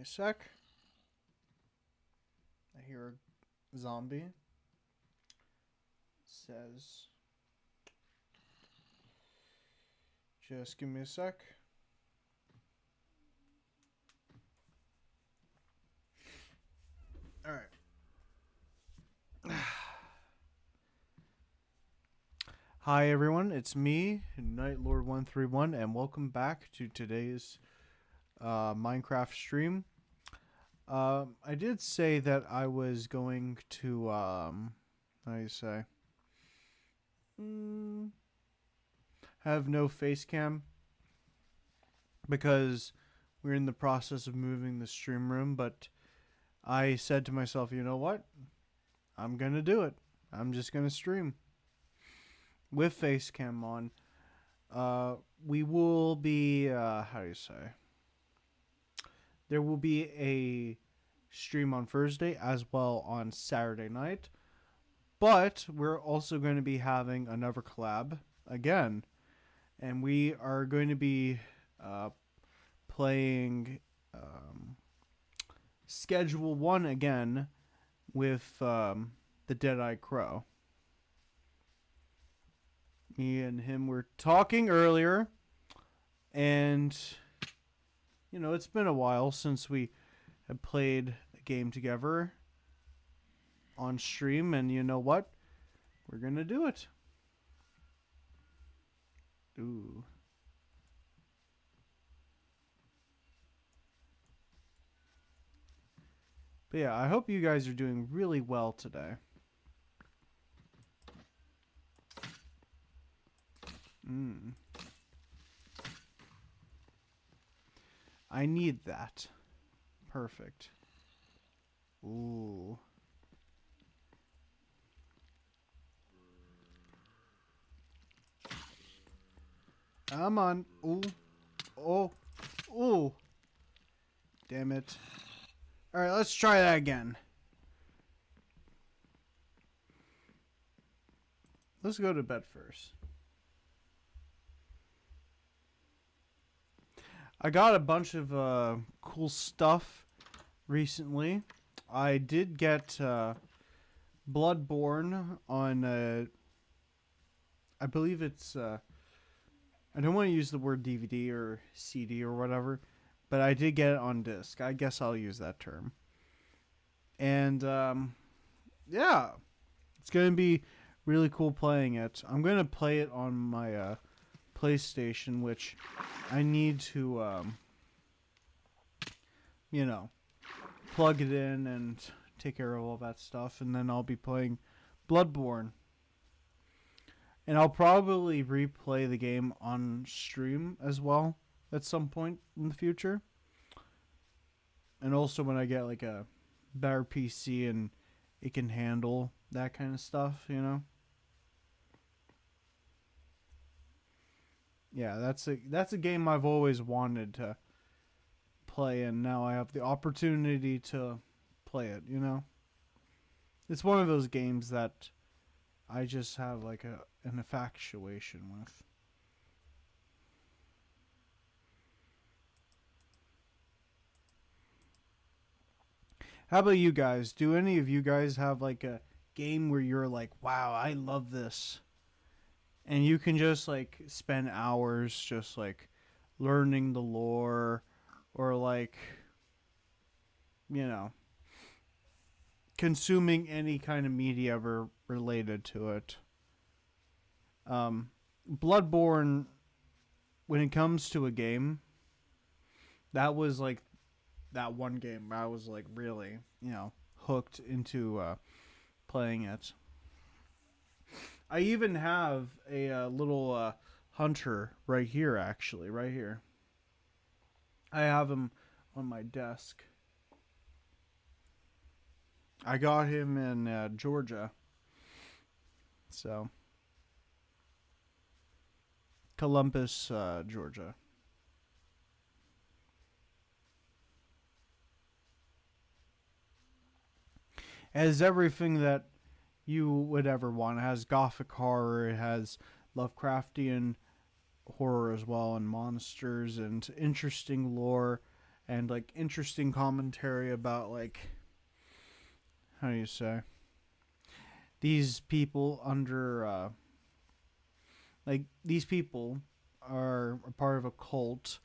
a sec. I hear a zombie. Says, just give me a sec. All right. Hi everyone, it's me, Nightlord131, and welcome back to today's Minecraft stream. I did say that I was going to, how do you say, have no face cam because we're in the process of moving the stream room, but I said to myself, you know what? I'm going to do it. I'm just going to stream with face cam on. We will be, how do you say? There will be a stream on Thursday as well on Saturday night. But we're also going to be having another collab again. And we are going to be playing Schedule 1 again with the Dead-Eye Crow. Me and him were talking earlier. And, you know, it's been a while since we have played a game together on stream. And you know what? We're going to do it. Ooh. But yeah, I hope you guys are doing really well today. I need that. Perfect. Ooh. Come on. Ooh. Oh. Ooh. Damn it. Alright, let's try that again. Let's go to bed first. I got a bunch of cool stuff recently. I did get Bloodborne on, I believe it's, I don't want to use the word DVD or CD or whatever, but I did get it on disc. I guess I'll use that term. And, yeah, it's going to be really cool playing it. I'm going to play it on my PlayStation, which I need to, you know, plug it in and take care of all that stuff, and then I'll be playing Bloodborne. And I'll probably replay the game on stream as well at some point in the future. And also when I get like a better PC and it can handle that kind of stuff, you know? Yeah, that's a game I've always wanted to play, and now I have the opportunity to play it, you know? It's one of those games that I just have like an infatuation with. How about you guys? Do any of you guys have like a game where you're like, wow, I love this? And you can just like spend hours just like learning the lore or like, you know, consuming any kind of media related to it. Bloodborne, when it comes to a game, that was like that one game I was like really, you know, hooked into playing it. I even have a little hunter right here, actually, right here. I have him on my desk. I got him in Georgia. So, Columbus, Georgia. It has everything that you would ever want. It has gothic horror. It has Lovecraftian horror as well, and monsters and interesting lore. and like interesting commentary about like, how do you say, these people under like these people are a part of a cult,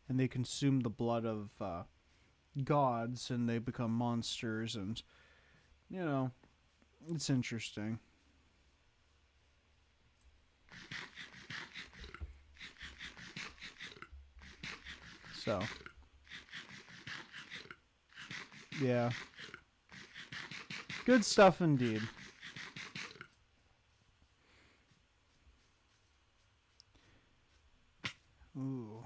and they consume the blood of gods, and they become monsters, and it's interesting. So yeah, good stuff indeed. Ooh.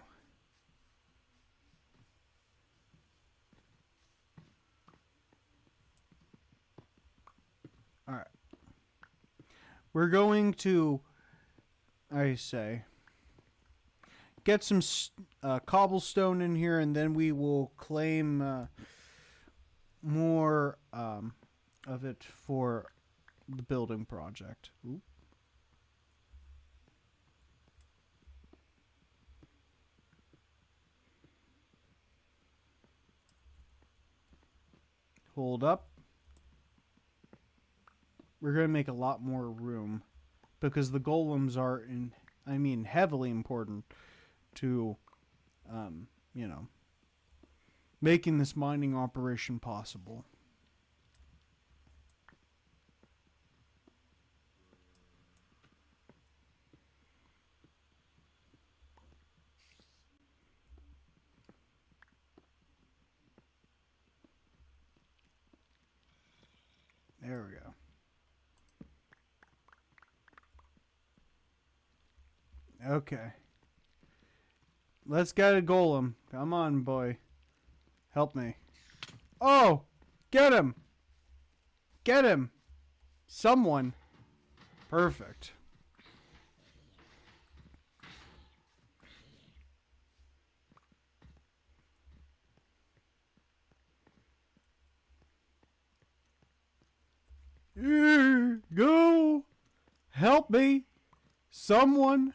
All right. We're going to, I say, get some cobblestone in here, and then we will claim more of it for the building project. Ooh. Hold up. We're going to make a lot more room because the golems are heavily important to, you know, making this mining operation possible. There we go. Okay. Let's get a golem. Come on, boy. Help me. Oh! Get him! Get him! Someone. Perfect. Go! Help me! Someone!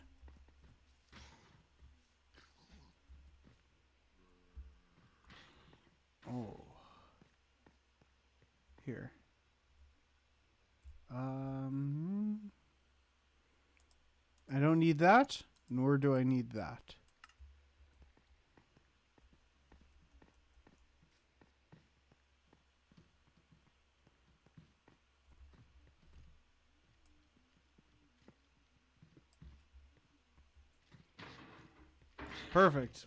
Oh. Here. I don't need that, nor do I need that. Perfect.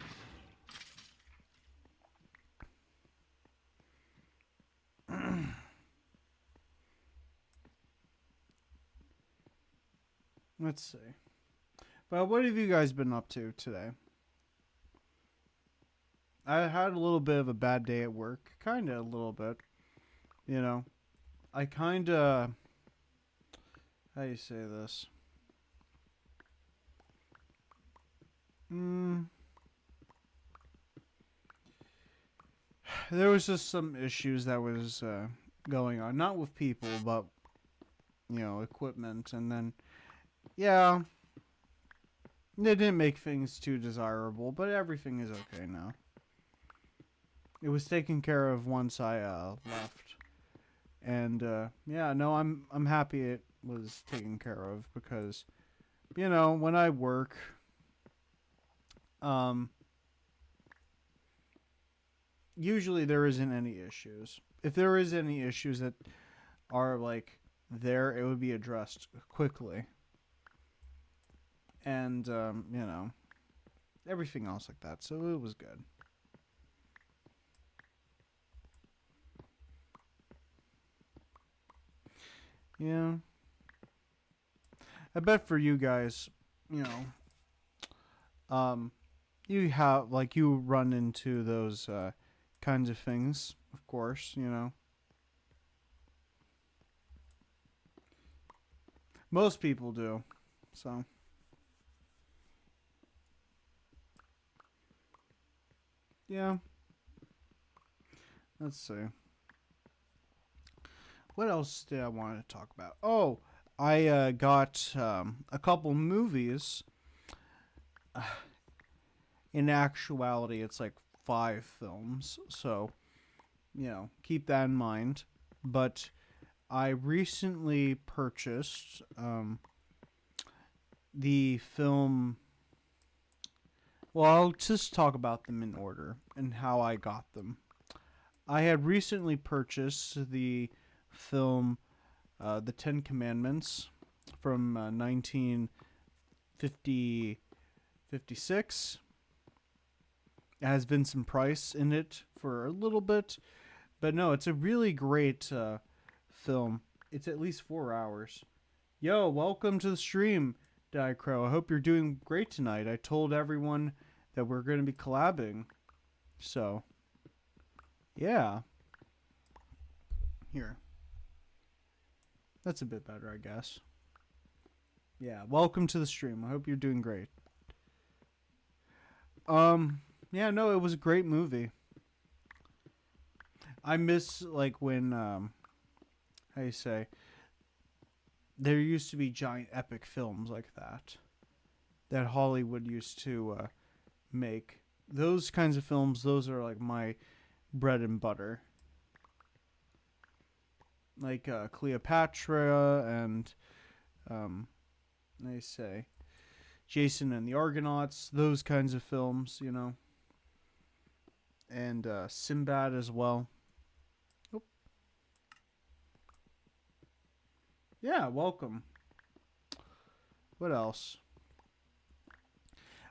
Let's see. But what have you guys been up to today? I had a little bit of a bad day at work. Kind of a little bit. You know, I kind of... How do you say this? There was just some issues that was going on. Not with people, but, equipment. And then, yeah, they didn't make things too desirable, but everything is okay now. It was taken care of once I left. And, I'm happy it was taken care of because, when I work, usually there isn't any issues. If there is any issues that are like there, it would be addressed quickly. And everything else like that. So it was good. Yeah. I bet for you guys, you have like you run into those kinds of things, of course, Most people do. So yeah. Let's see. What else did I want to talk about? Oh, I got a couple movies. In actuality, it's like 5 films, so keep that in mind. But I recently purchased the film. Well, I'll just talk about them in order and how I got them. I had recently purchased the film The Ten Commandments from 1956. It has Vincent Price in it for a little bit, but no, it's a really great film. It's at least 4 hours. Yo, welcome to the stream, Die Crow. I hope you're doing great tonight. I told everyone that we're going to be collabing. So, yeah. Here. That's a bit better, I guess. Yeah, welcome to the stream. I hope you're doing great. Yeah, no, it was a great movie. I miss, like, when, how you say, there used to be giant epic films like that Hollywood used to make. Those kinds of films, those are like my bread and butter. Like Cleopatra and they say Jason and the Argonauts, those kinds of films, and Sinbad as well. Oh. Yeah, welcome. What else?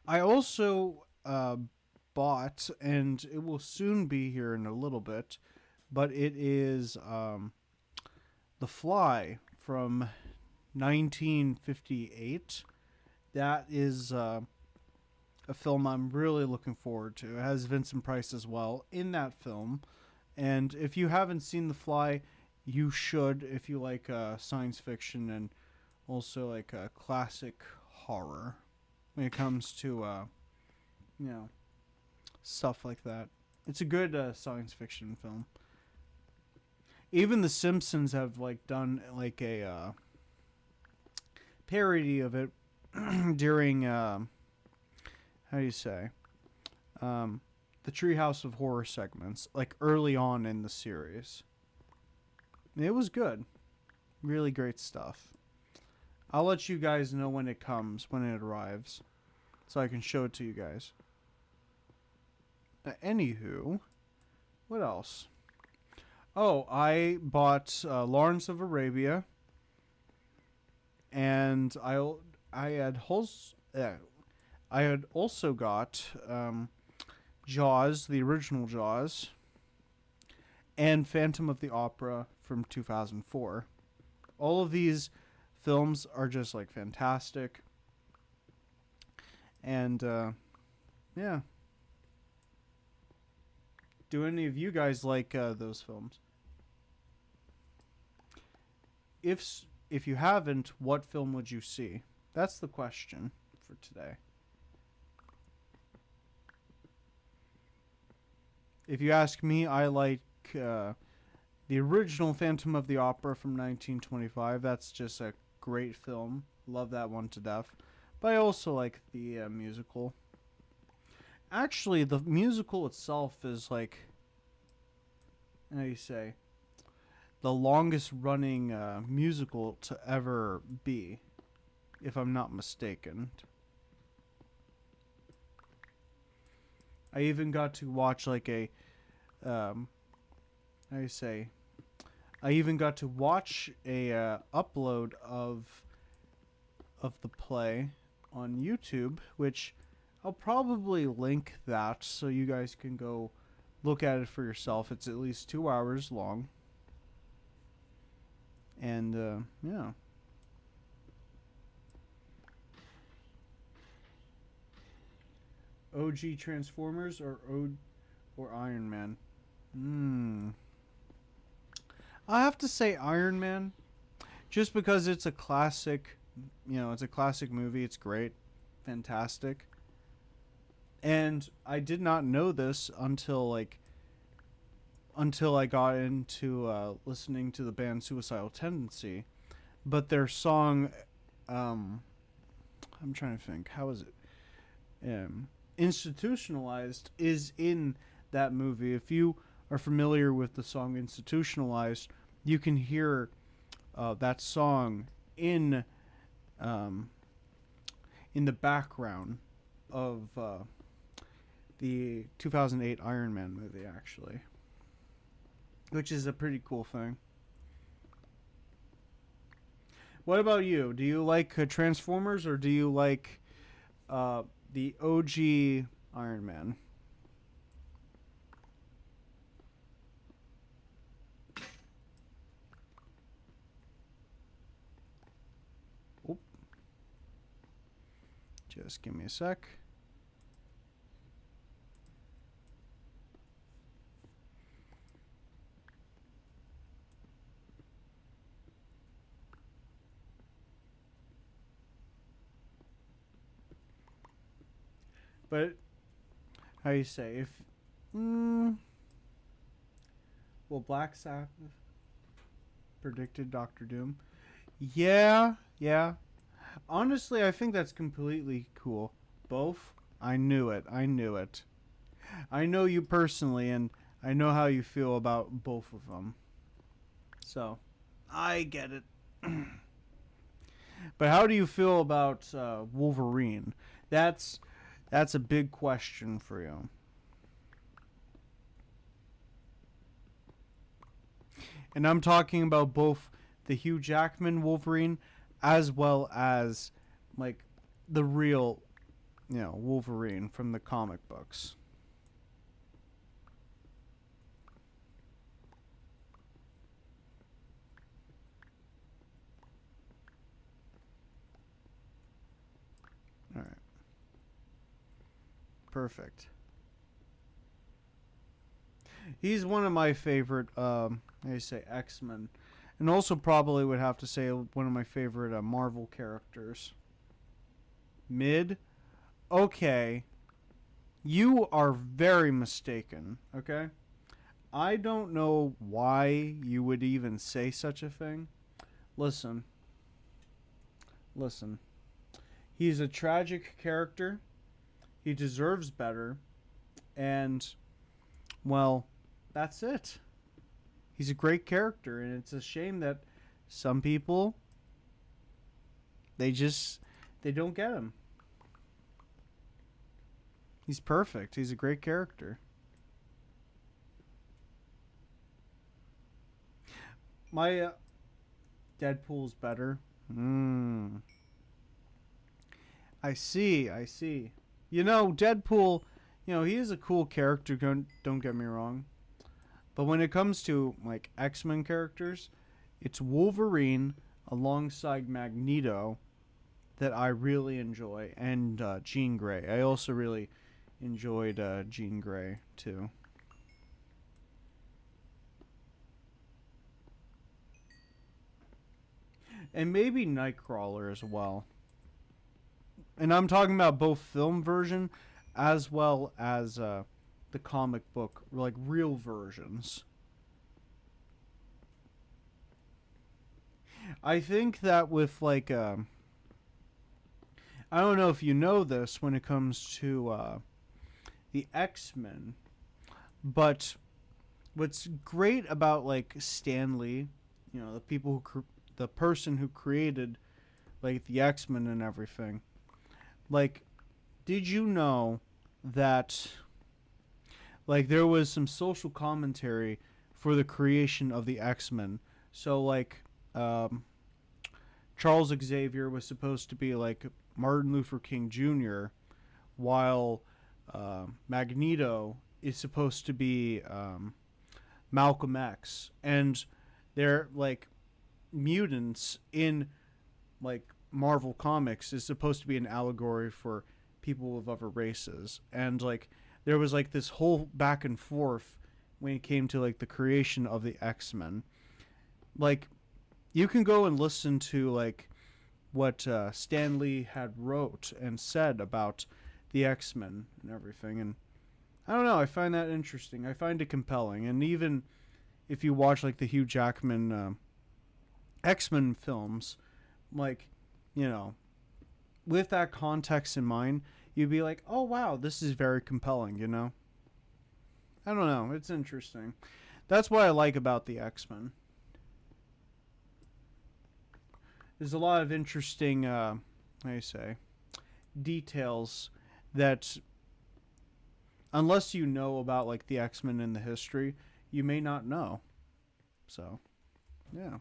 I also bought, and it will soon be here in a little bit, but it is The Fly from 1958. That is a film I'm really looking forward to. It has Vincent Price as well in that film. And if you haven't seen The Fly, you should if you like science fiction and also like classic horror when it comes to, stuff like that. It's a good science fiction film. Even The Simpsons have like done like a parody of it during how do you say the Treehouse of Horror segments, like early on in the series. It was good. Really great stuff. I'll let you guys know when it comes, when it arrives, so I can show it to you guys. Anywho, what else? Oh, I bought Lawrence of Arabia, and I had also got Jaws, the original Jaws, and Phantom of the Opera from 2004. All of these films are just like fantastic, and yeah. Do any of you guys like those films? If you haven't, what film would you see? That's the question for today. If you ask me, I like the original Phantom of the Opera from 1925. That's just a great film. Love that one to death. But I also like the musical. Actually, the musical itself is like, how do you say, the longest running musical to ever be, if I'm not mistaken. I even got to watch like a, how do you say, I even got to watch a upload of the play on YouTube, which I'll probably link that so you guys can go look at it for yourself. It's at least 2 hours long. And, yeah. OG Transformers or Iron Man? I have to say Iron Man. Just because it's a classic, it's a classic movie. It's great. Fantastic. And I did not know this until I got into listening to the band Suicidal Tendency. But their song, I'm trying to think, how is it? Institutionalized is in that movie. If you are familiar with the song Institutionalized, you can hear that song in um, in the background of the 2008 Iron Man movie, actually, which is a pretty cool thing. What about you? Do you like Transformers or do you like uh, the OG Iron Man? Oop, just give me a sec. But how you say if well, Black Sabbath predicted Doctor Doom? Yeah, yeah. Honestly, I think that's completely cool. Both? I knew it. I knew it. I know you personally, and I know how you feel about both of them. So, I get it. But how do you feel about Wolverine? That's that's a big question for you. And I'm talking about both the Hugh Jackman Wolverine as well as like the real, Wolverine from the comic books. All right. Perfect. He's one of my favorite I say X-Men, and also probably would have to say one of my favorite Marvel characters. Mid? Okay. You are very mistaken, okay? I don't know why you would even say such a thing. Listen, listen. He's a tragic character. He deserves better. And, well, that's it. He's a great character. And it's a shame that some people, they just, they don't get him. He's perfect. He's a great character. My Deadpool's better. I see. I see. Deadpool, he is a cool character, don't get me wrong. But when it comes to like X-Men characters, it's Wolverine alongside Magneto that I really enjoy, and Jean Grey. I also really enjoyed Jean Grey too. And maybe Nightcrawler as well. And I'm talking about both film version as well as the comic book, like real versions. I think that with like I don't know if you know this when it comes to the X-Men, but what's great about like Stan Lee, the people the person who created like the X-Men and everything. Like, did you know that like there was some social commentary for the creation of the X-Men? So like um, Charles Xavier was supposed to be like Martin Luther King Jr., while Magneto is supposed to be Malcolm X, and they're like mutants in like Marvel Comics is supposed to be an allegory for people of other races. And like there was like this whole back and forth when it came to like the creation of the X-Men. Like you can go and listen to like what Stan Lee had wrote and said about the X-Men and everything, and I don't know, I find that interesting. I find it compelling. And even if you watch like the Hugh Jackman X-Men films, like, you know, with that context in mind, you'd be like, oh wow, this is very compelling, you know? I don't know. It's interesting. That's what I like about the X-Men. There's a lot of interesting, how do you say, details that, unless you know about like the X-Men in the history, you may not know. So, yeah.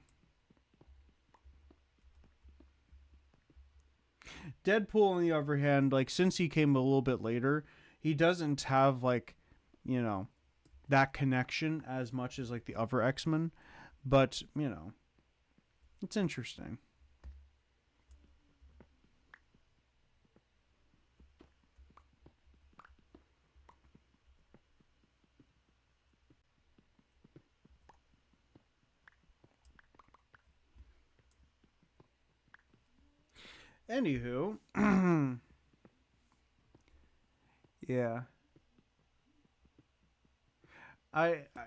Deadpool, on the other hand, like since he came a little bit later, he doesn't have like, you know, that connection as much as like the other X-Men, but you know, it's interesting. Anywho, yeah,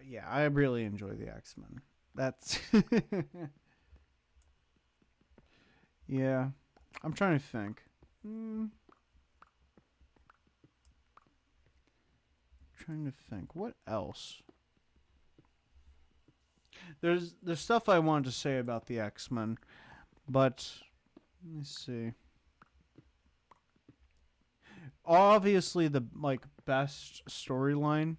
yeah, I really enjoy the X-Men. That's yeah. I'm trying to think. Mm, trying to think. What else? There's stuff I wanted to say about the X-Men, but let me see. Obviously, the like best storyline,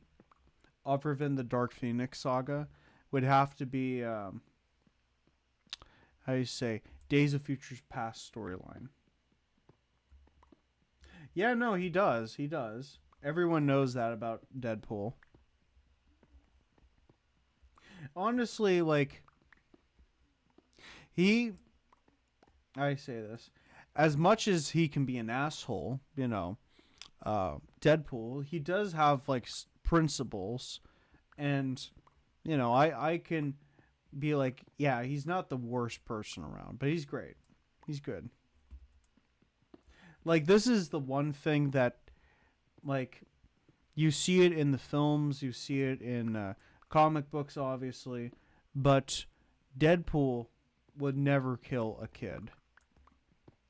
other than the Dark Phoenix saga, would have to be how do you say, Days of Futures Past storyline. Yeah, no, he does. He does. Everyone knows that about Deadpool. Honestly, like he, I say this, as much as he can be an asshole, you know, Deadpool, he does have like principles, and you know, I can be like, yeah, he's not the worst person around, but he's great. He's good. Like this is the one thing that like you see it in the films, you see it in comic books, obviously, but Deadpool would never kill a kid.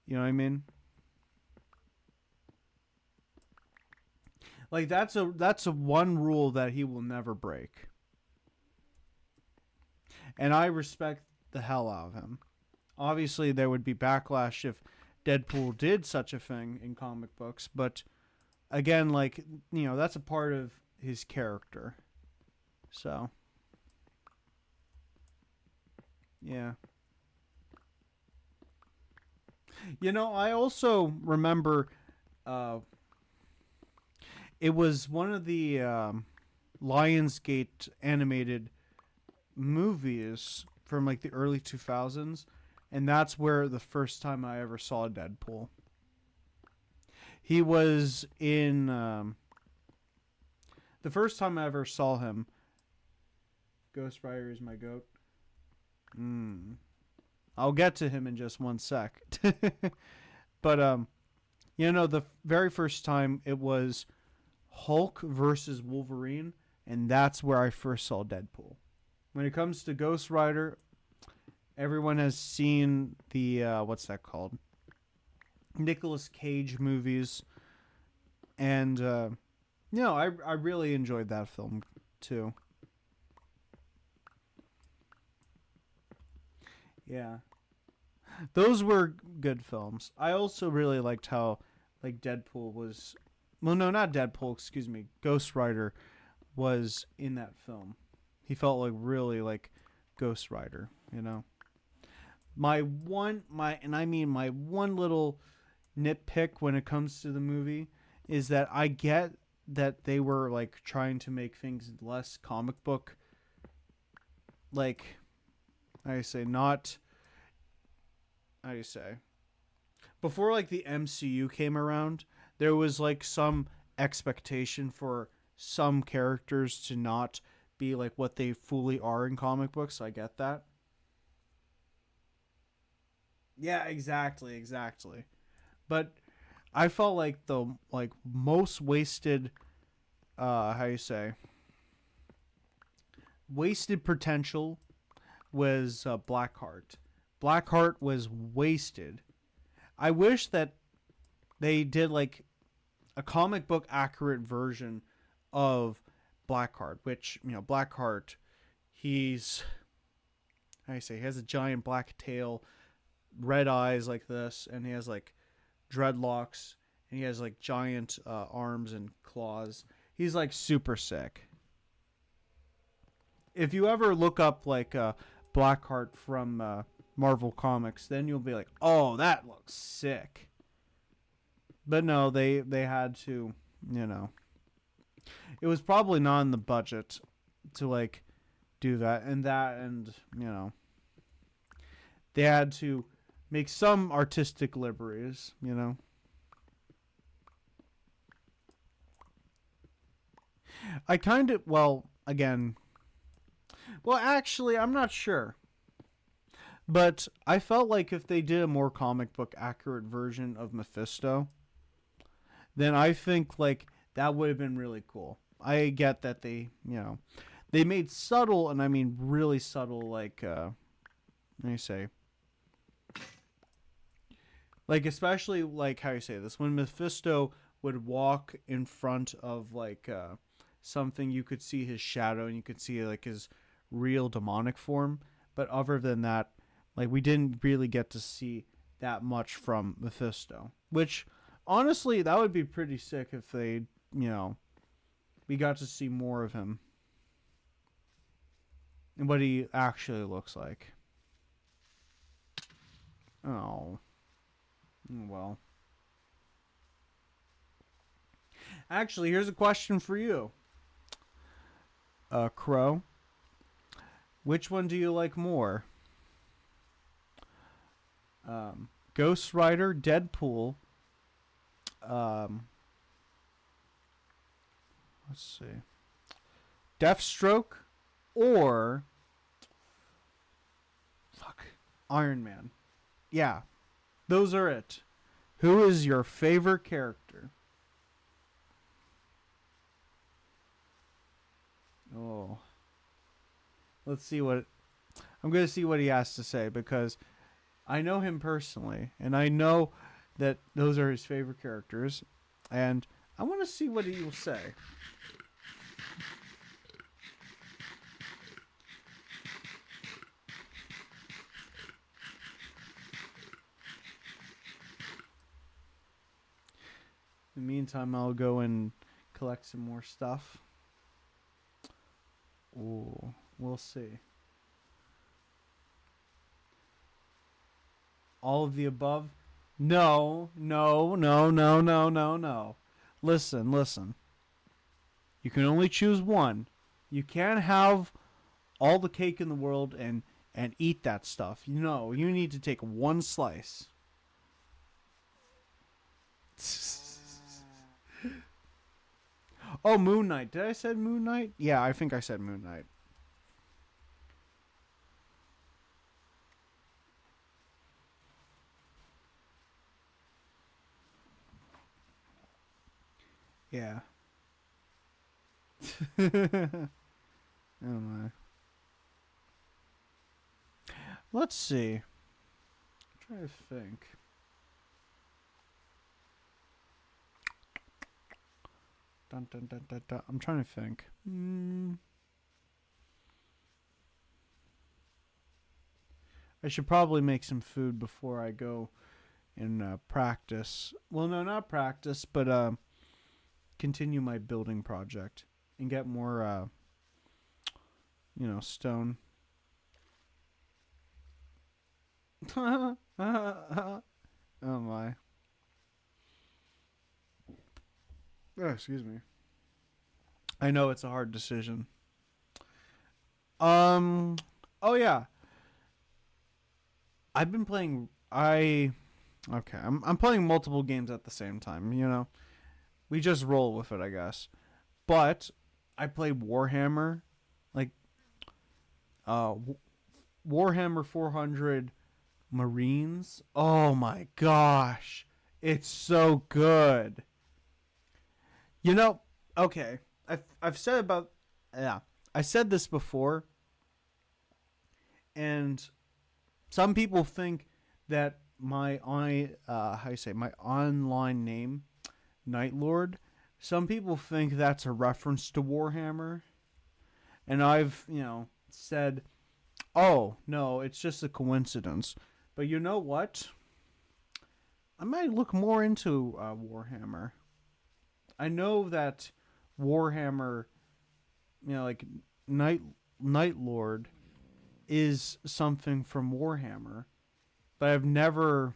You know what I mean? Like that's a one rule that he will never break, and I respect the hell out of him. Obviously, there would be backlash if Deadpool did such a thing in comic books, but again, like you know, that's a part of his character. So, yeah. You know, I also remember it was one of the Lionsgate animated movies from like the early 2000s, and that's where the first time I ever saw Deadpool. He was in the first time I ever saw him. Ghost Rider is my goat. Mm. I'll get to him in just one sec. But you know, the very first time it was Hulk versus Wolverine, and that's where I first saw Deadpool. When it comes to Ghost Rider, everyone has seen the what's that called? Nicolas Cage movies, and you know, I really enjoyed that film too. Yeah, those were good films. I also really liked how like Deadpool was, well, no, not Deadpool, excuse me, Ghost Rider was in that film. He felt like really like Ghost Rider, you know. My one little nitpick when it comes to the movie is that I get that they were like trying to make things less comic book, like I say, not how do you say, before like the MCU came around, there was like some expectation for some characters to not be like what they fully are in comic books. I get that. Yeah, exactly, exactly. But I felt like the like most wasted how you say, wasted potential was Blackheart. Blackheart was wasted. I wish that they did like a comic book accurate version of Blackheart, which, Blackheart, he's, how do you say, he has a giant black tail, red eyes like this, and he has like dreadlocks, and he has like giant arms and claws. He's like super sick. If you ever look up like Blackheart from Marvel Comics, then you'll be like, oh, that looks sick. But no, they had to, it was probably not in the budget to like do that, and they had to make some artistic liberties. I kind of, actually, I'm not sure. But I felt like if they did a more comic book accurate version of Mephisto, then I think like that would have been really cool. I get that they made subtle, and I mean really subtle, like let me say, like especially like how you say this, when Mephisto would walk in front of like something, you could see his shadow and you could see like his real demonic form. But other than that, like we didn't really get to see that much from Mephisto, which honestly that would be pretty sick if they, we got to see more of him and what he actually looks like. Oh, well. Actually, here's a question for you, Crow. Which one do you like more? Ghost Rider, Deadpool. Let's see. Deathstroke, or Iron Man. Yeah, those are it. Who is your favorite character? Oh. Let's see what... I'm going to see what he has to say, because I know him personally, and I know that those are his favorite characters, and I want to see what he will say. In the meantime, I'll go and collect some more stuff. Ooh, we'll see. All of the above? No. Listen. You can only choose one. You can't have all the cake in the world and eat that stuff. No, you need to take one slice. Oh, Moon Knight. Did I say Moon Knight? Yeah, I think I said Moon Knight. Yeah. Oh my. Let's see. Try to think. Dun, dun, dun, dun, dun. I'm trying to think. I should probably make some food before I go and practice. Well, no, not practice, but continue my building project and get more, stone. Oh my. Oh, excuse me. I know it's a hard decision. Oh yeah. I've been playing. Okay. I'm playing multiple games at the same time. We just roll with it, I guess. But I play Warhammer, like uh, Warhammer 400 Marines. Oh my gosh, it's so good. You know, okay. I've said about yeah. I said this before, and some people think that my how you say, my online name Night Lord. Some people think that's a reference to Warhammer, and I've, said, "Oh, no, it's just a coincidence." But you know what? I might look more into Warhammer. I know that Warhammer, like Night Night Lord, is something from Warhammer, but I've never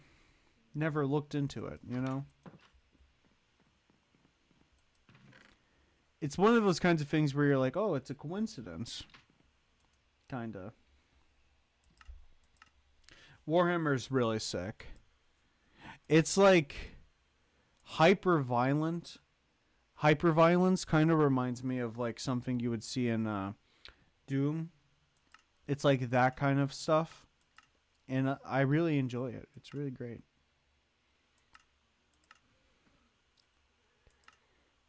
looked into it. It's one of those kinds of things where you're like, oh, it's a coincidence, kinda. Warhammer's really sick. It's like hyper violent. Hyper violence kind of reminds me of like something you would see in Doom. It's like that kind of stuff, and I really enjoy it. It's really great.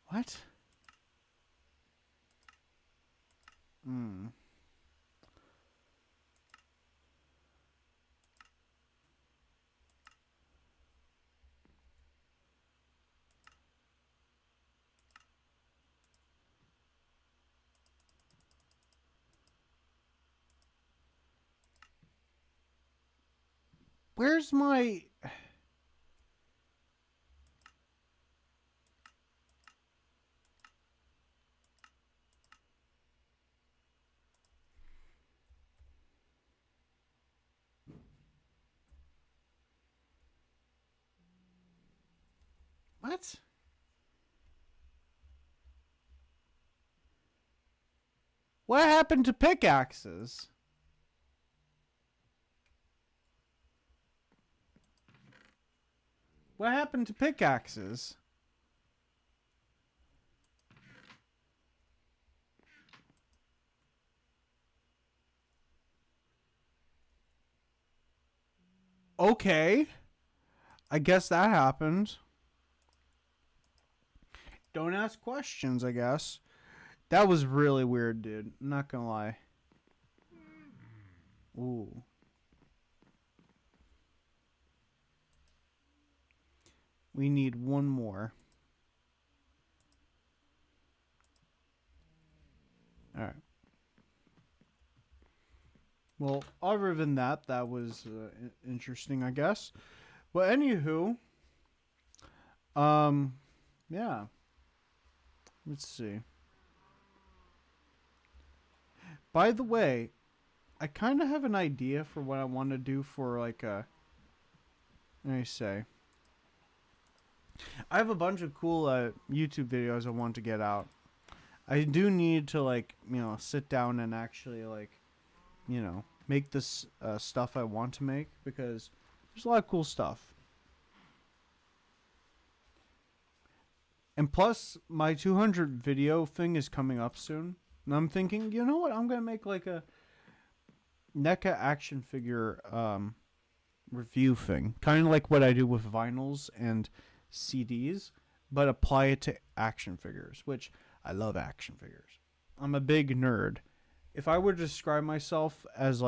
What? Hmm. Where's my? What? What happened to pickaxes? What happened to pickaxes? Okay. I guess that happened. Don't ask questions, I guess. That was really weird, dude. I'm not gonna lie. Ooh. We need one more. Alright. Well, other than that, that was interesting, I guess. Well, anywho, yeah. Let's see. By the way, I kind of have an idea for what I want to do for like a. Let me say. I have a bunch of cool YouTube videos I want to get out. I do need to like sit down and actually like make this stuff I want to make because there's a lot of cool stuff. And plus, my 200 video thing is coming up soon. And I'm thinking, you know what? I'm going to make like a NECA action figure review thing. Kind of like what I do with vinyls and CDs, but apply it to action figures, which I love action figures. I'm a big nerd. If I were to describe myself as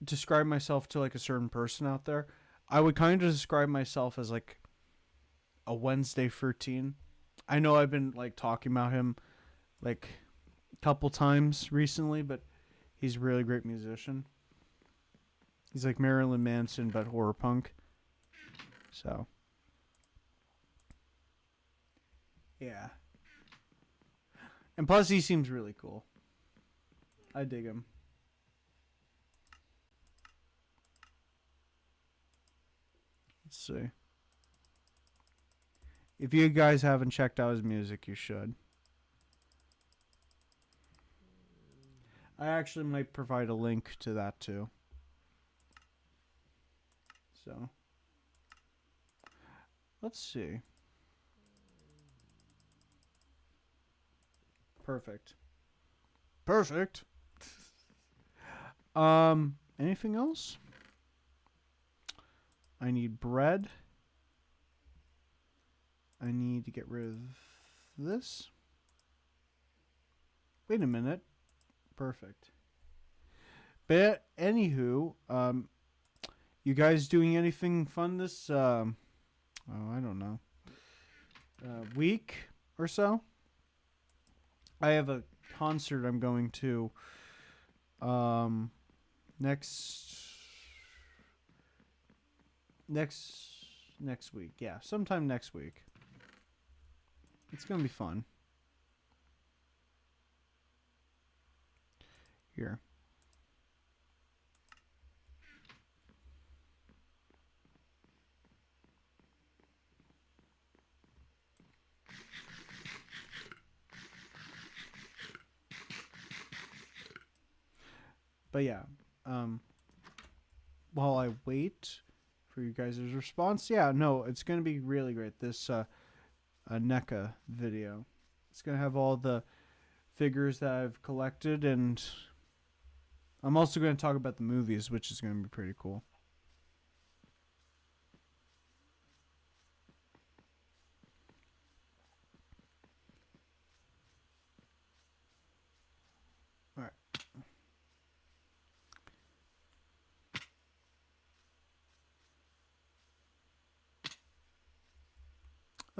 describe myself to like a certain person out there, I would kind of describe myself as like a Wednesday 13. I know I've been like talking about him like a couple times recently, but he's a really great musician. He's like Marilyn Manson but horror punk. So yeah. And plus he seems really cool. I dig him. Let's see. If you guys haven't checked out his music, you should. I actually might provide a link to that too. So, let's see. Perfect. Perfect. Anything else? I need bread. I need to get rid of this. Wait a minute. Perfect. But anywho, You guys doing anything fun this oh, I don't know, week or so? I have a concert I'm going to um next next next week. Yeah, sometime next week. It's going to be fun. Here. But yeah, um while I wait for you guys' response, yeah, no, it's going to be really great. This NECA video. It's going to have all the figures that I've collected, and I'm also going to talk about the movies, which is going to be pretty cool. All right.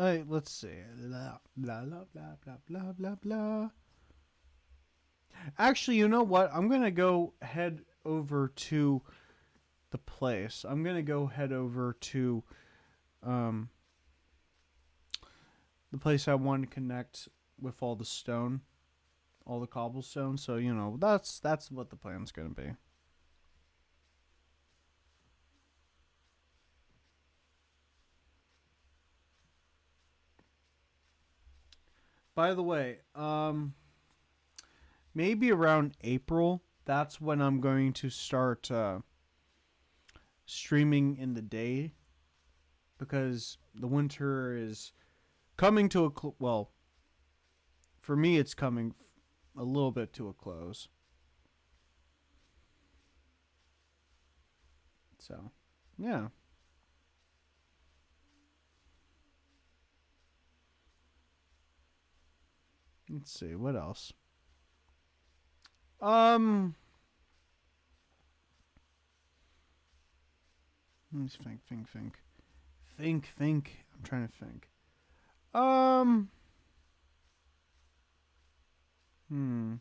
All right, let's see. Blah, blah, blah, blah, blah, blah, blah, blah. Actually, you know what? I'm going to go head over to the place. I'm going to go head over to um, the place I want to connect with all the stone, all the cobblestone. So, you know, that's what the plan's going to be. By the way, maybe around April, that's when I'm going to start streaming in the day, because the winter is coming to a well, for me it's coming a little bit to a close. So, yeah. Let's see what else. Um, let me think. I'm trying to think. Um, hmm.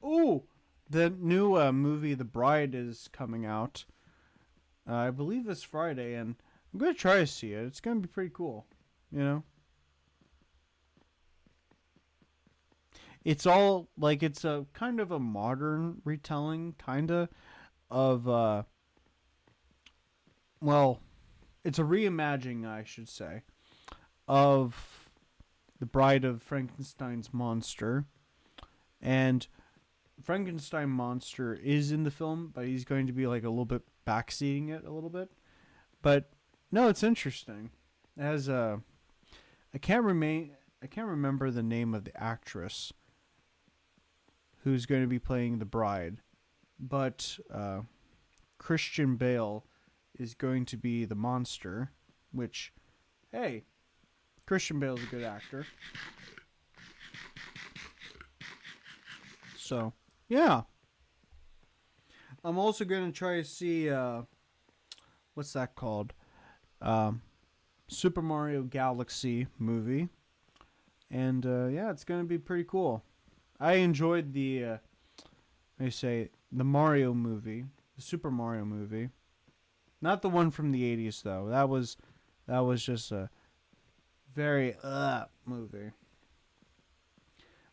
Oh, the new movie The Bride is coming out. I believe this Friday, and I'm gonna try to see it. It's gonna be pretty cool. You know, it's all like it's a kind of a modern retelling, kinda of well, it's a reimagining, I should say, of The Bride of Frankenstein's monster, and Frankenstein monster is in the film, but he's going to be like a little bit backseating it a little bit. But no, it's interesting. It has I can't remember the name of the actress who's going to be playing the bride, but Christian Bale is going to be the monster, which, hey, Christian Bale's a good actor. So, yeah. I'm also going to try to see, what's that called? Super Mario Galaxy movie. And, yeah, it's going to be pretty cool. I enjoyed the, the Mario movie, the Super Mario movie. Not the one from the 80s, though. That was just a very, movie.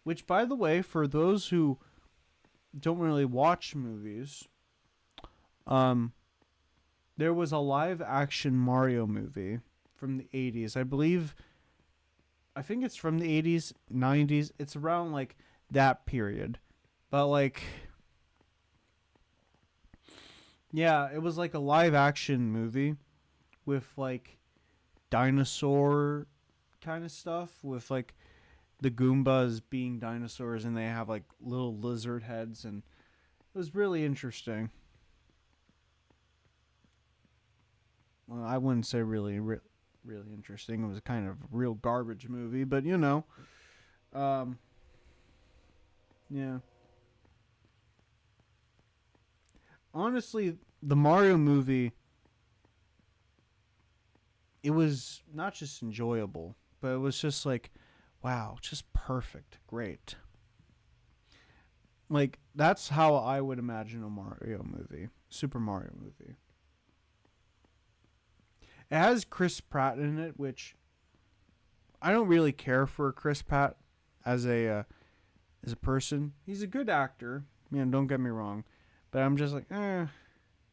Which, by the way, for those who don't really watch movies, there was a live action Mario movie from the 80s. I think it's from the 80s, 90s. It's around like that period. But like, yeah, it was like a live action movie with like dinosaur kind of stuff, with like the Goombas being dinosaurs, and they have like little lizard heads, and it was really interesting. Well, I wouldn't say really interesting. It was kind of a real garbage movie, but you know, um, yeah. honestly, the Mario movie, it was not just enjoyable, but it was just like, wow, just perfect, great. Like that's how I would imagine a Mario movie, Super Mario movie. It has Chris Pratt in it, which I don't really care for Chris Pratt as a person. He's a good actor, man. Don't get me wrong, but I'm just like, I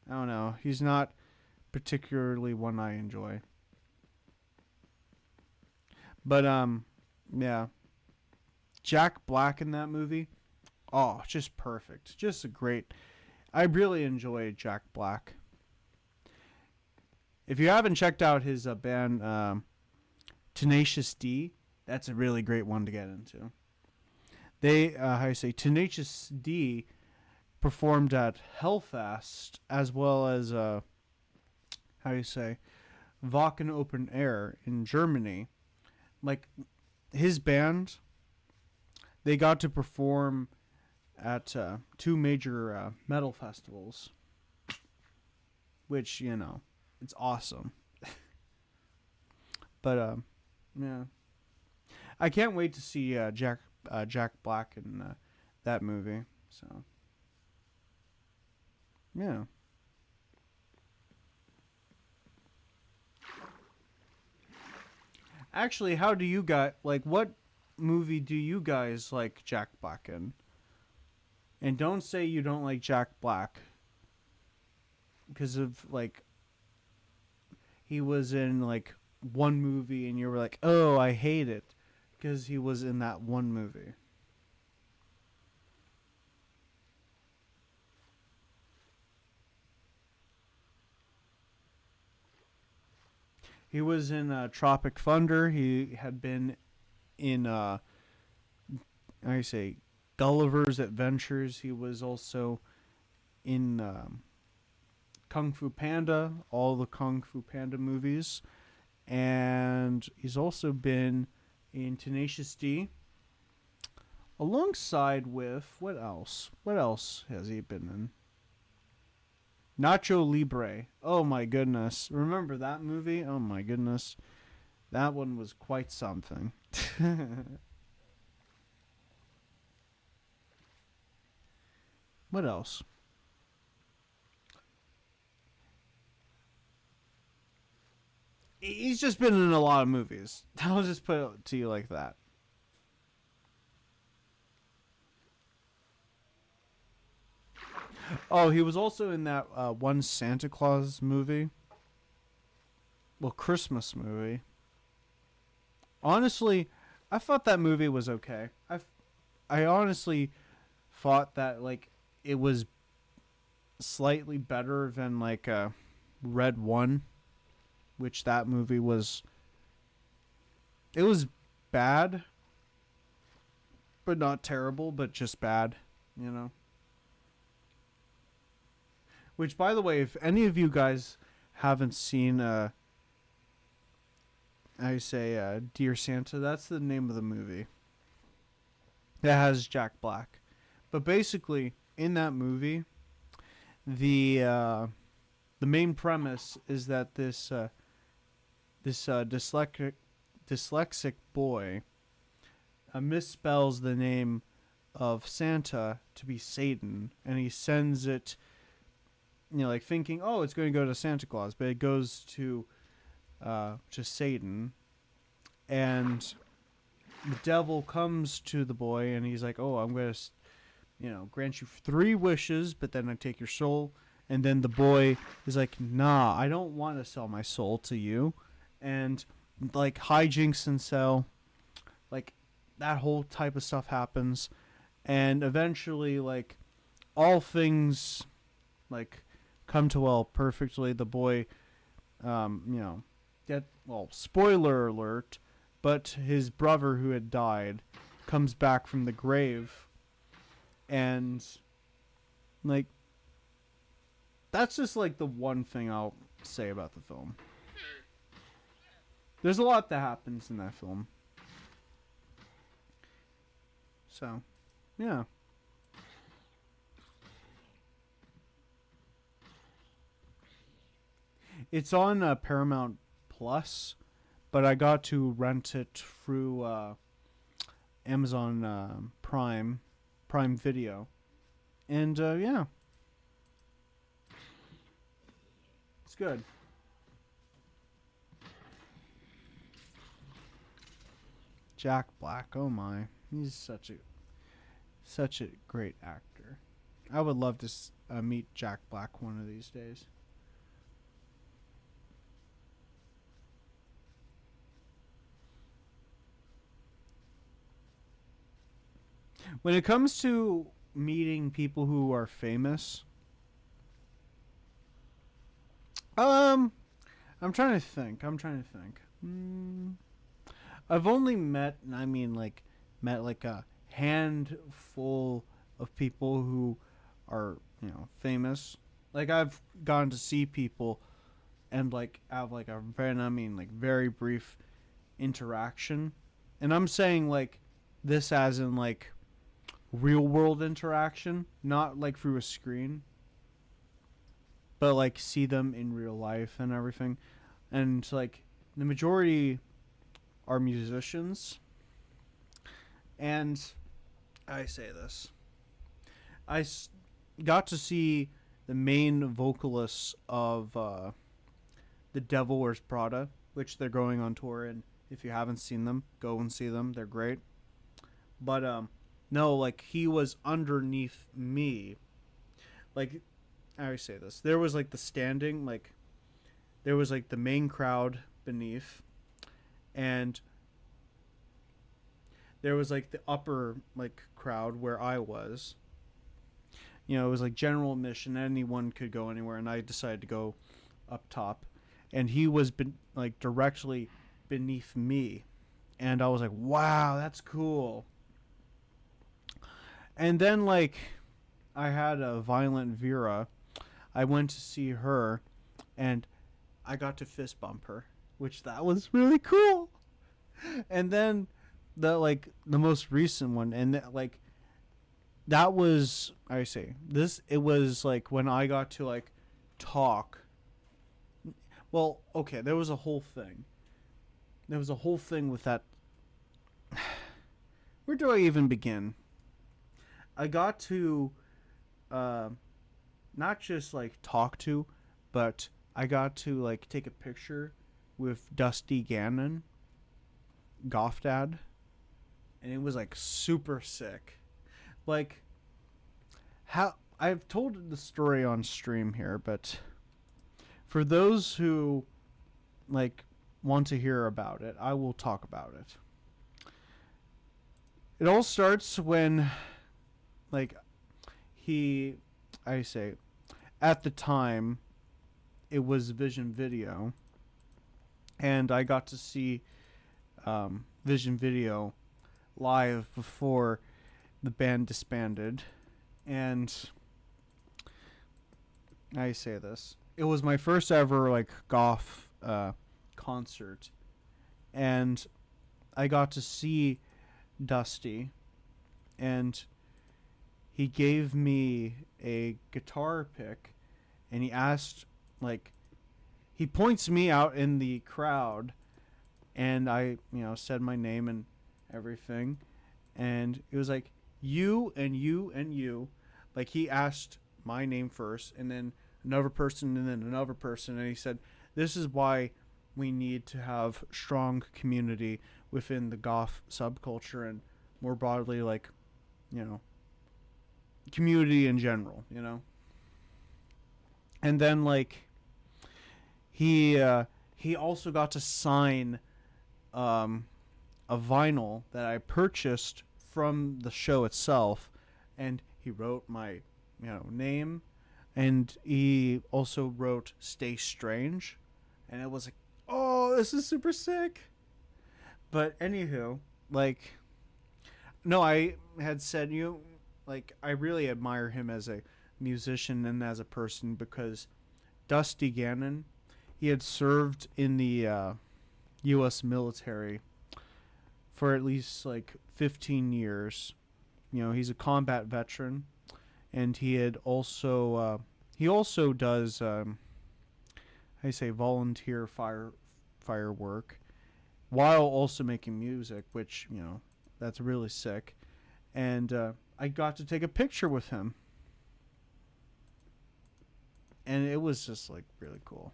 don't know. He's not particularly one I enjoy. But yeah, Jack Black in that movie. Oh, just perfect. Just a great. I really enjoy Jack Black. If you haven't checked out his band Tenacious D, that's a really great one to get into. They, how you say, Tenacious D performed at Hellfest as well as, how you say, Wacken Open Air in Germany. Like, his band, they got to perform at two major metal festivals, which, you know, it's awesome. But, yeah. I can't wait to see Jack Black in that movie. So, yeah. Actually, how do you guys like? What movie do you guys like Jack Black in? And don't say you don't like Jack Black because of like he was in like one movie and you were like, oh, I hate it because he was in that one movie. He was in Tropic Thunder. He had been in I say Gulliver's Adventures. He was also in Kung Fu Panda, all the Kung Fu Panda movies, and he's also been in Tenacious D, alongside with what else? What else has he been in? Nacho Libre. Oh my goodness! Remember that movie? Oh my goodness, that one was quite something. What else? He's just been in a lot of movies. I'll just put it to you like that. Oh, he was also in that one Santa Claus movie. Well, Christmas movie. Honestly, I thought that movie was okay. I honestly thought that like it was slightly better than like Red One, which that movie was. It was bad, but not terrible, but just bad, you know. Which, by the way, if any of you guys haven't seen, I say, Dear Santa, that's the name of the movie. That has Jack Black. But basically, in that movie, the uh, the main premise is that this dyslexic boy misspells the name of Santa to be Satan, and he sends it, you know, like thinking, oh, it's going to go to Santa Claus, but it goes to Satan, and the devil comes to the boy, and he's like, oh, I'm going to, you know, grant you 3 wishes, but then I take your soul. And then the boy is like, nah, I don't want to sell my soul to you. And like hijinks and sell, like that whole type of stuff happens. And eventually, like, all things like come to well perfectly. The boy, you know, get, well, spoiler alert, but his brother who had died comes back from the grave, and like that's just like the one thing I'll say about the film. There's a lot that happens in that film. So, yeah. It's on Paramount Plus, but I got to rent it through Amazon Prime Video, and yeah, it's good. Jack Black, oh my, he's such a great actor. I would love to meet Jack Black one of these days. When it comes to meeting people who are famous, um, I'm trying to think. I've only met, I mean, like, met like a handful of people who are, famous. Like, I've gone to see people and, like, have, like, a very, I mean, like, very brief interaction. And I'm saying, like, this as in, like, real world interaction, not, like, through a screen, but, like, see them in real life and everything. And, like, the majority are musicians. And I say this. Got to see the main vocalists of The Devil Wears Prada, which they're going on tour. And if you haven't seen them, go and see them. They're great. But no, like, he was underneath me. Like, I always say this. There was, like, the standing, like, there was, like, the main crowd beneath, and there was, like, the upper, like, crowd where I was. It was like general admission. Anyone could go anywhere, and I decided to go up top. And he was like directly beneath me, and I was like, "Wow, that's cool." And then, like, I had a Violent Vera. I went to see her, and I got to fist bump her, which that was really cool. And then the most recent one, and like that was, I say this, it was like when I got to, like, talk. Well, okay, there was a whole thing. There was a whole thing with that. Where do I even begin? I got to not just, like, talk to, but I got to, like, take a picture with Dusty Gannon, Goth Dad, and it was, like, super sick. Like, how I've told the story on stream here, but for those who, like, want to hear about it, I will talk about it. It all starts when, like, I say, at the time, it was Vision Video, and I got to see Vision Video live before the band disbanded. And I say this, it was my first ever, like, goth concert, and I got to see Dusty, and he gave me a guitar pick, and he asked, like, he points me out in the crowd, and I, said my name and everything, and it was like, you and you and you. Like, he asked my name first, and then another person, and then another person, and he said, this is why we need to have strong community within the goth subculture, and more broadly, like, community in general, And then, like, he also got to sign a vinyl that I purchased from the show itself, and he wrote my name, and he also wrote "Stay Strange," and it was like, oh, this is super sick. But anywho, like, no, I had said, like, I really admire him as a musician and as a person, because Dusty Gannon, he had served in the U.S. military for at least, like, 15 years. He's a combat veteran, and he had also he also does I say volunteer firework while also making music, which that's really sick. And I got to take a picture with him, and it was just like really cool.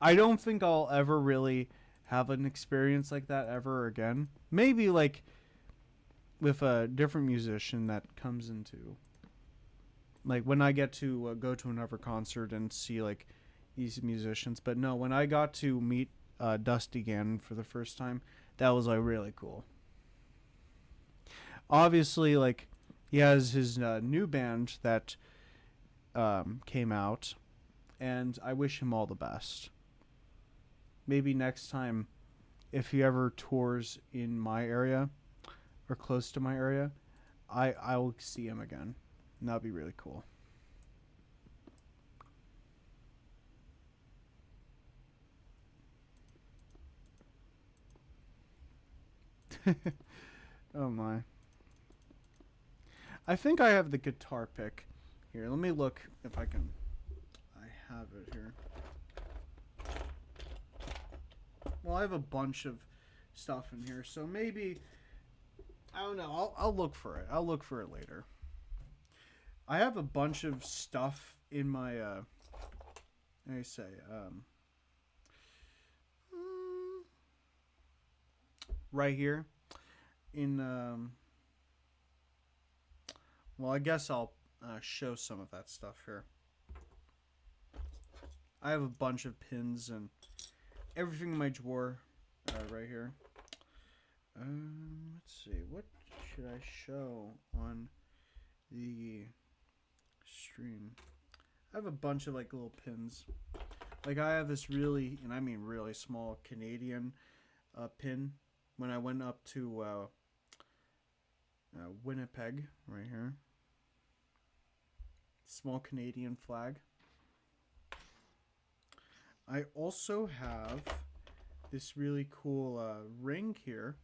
I don't think I'll ever really have an experience like that ever again. Maybe like with a different musician that comes into like when I get to go to another concert and see like these musicians. But no, when I got to meet Dusty Gannon for the first time, that was like really cool. Obviously, like he has his new band that came out, and I wish him all the best. Maybe next time, if he ever tours in my area or close to my area, I will see him again. And that'd be really cool. Oh my. I think I have the guitar pick. Here, let me look if I can. I have it here. Well, I have a bunch of stuff in here, so maybe I don't know. I'll look for it. I'll look for it later. I have a bunch of stuff in my I say right here in well, I guess I'll show some of that stuff here. I have a bunch of pins and everything in my drawer right here. Let's see, what should I show on the stream? I have a bunch of like little pins. Like I have this really, and I mean really small Canadian pin when I went up to Winnipeg right here. Small Canadian flag. I also have this really cool ring here.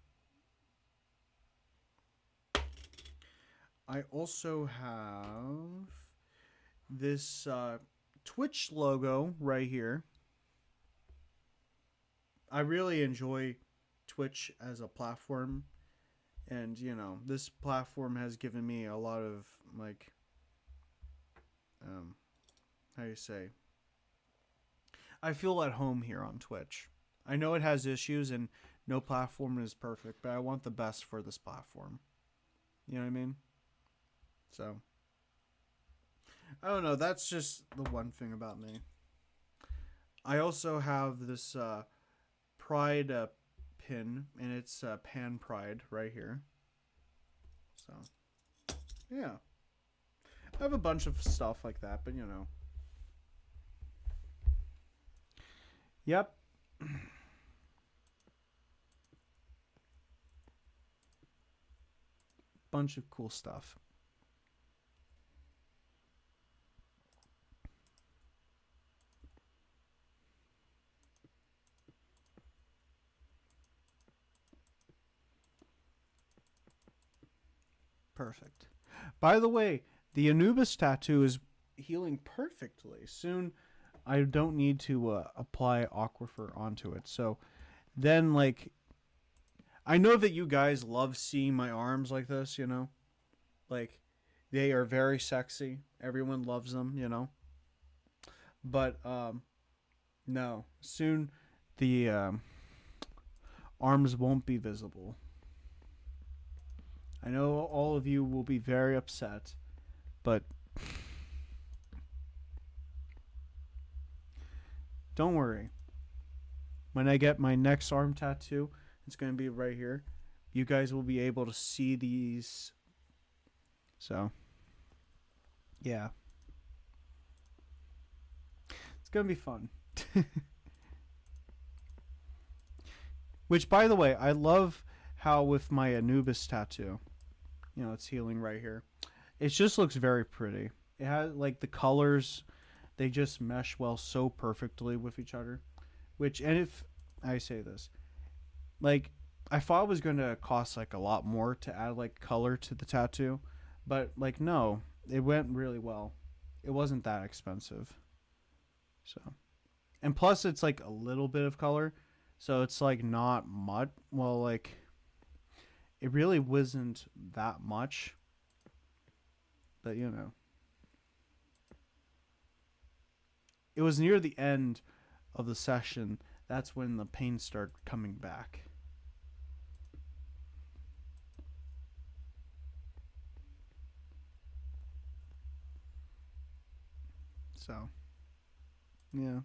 I also have this Twitch logo right here. I really enjoy Twitch as a platform, and this platform has given me a lot of like how do you say, I feel at home here on Twitch. I know it has issues and no platform is perfect, but I want the best for this platform. You know what I mean? So I don't know, that's just the one thing about me. I also have this Pride pin, and it's Pan Pride right here. So yeah, I have a bunch of stuff like that, but Yep. Bunch of cool stuff. Perfect. By the way, the Anubis tattoo is healing perfectly. Soon I don't need to apply aquifer onto it. So then, like, I know that you guys love seeing my arms like this, Like, they are very sexy. Everyone loves them. But, no. Soon the arms won't be visible. I know all of you will be very upset, but don't worry. When I get my next arm tattoo, it's going to be right here. You guys will be able to see these. So, yeah. It's going to be fun. Which, by the way, I love how with my Anubis tattoo, it's healing right here. It just looks very pretty. It has, like, the colors, they just mesh well so perfectly with each other. Which, and if I say this, like, I thought it was going to cost, like, a lot more to add, like, color to the tattoo. But, like, no, it went really well. It wasn't that expensive. So, and plus it's like a little bit of color, so it's like not much. Well, like it really wasn't that much, but you know, it was near the end of the session. That's when the pain started coming back. So, yeah.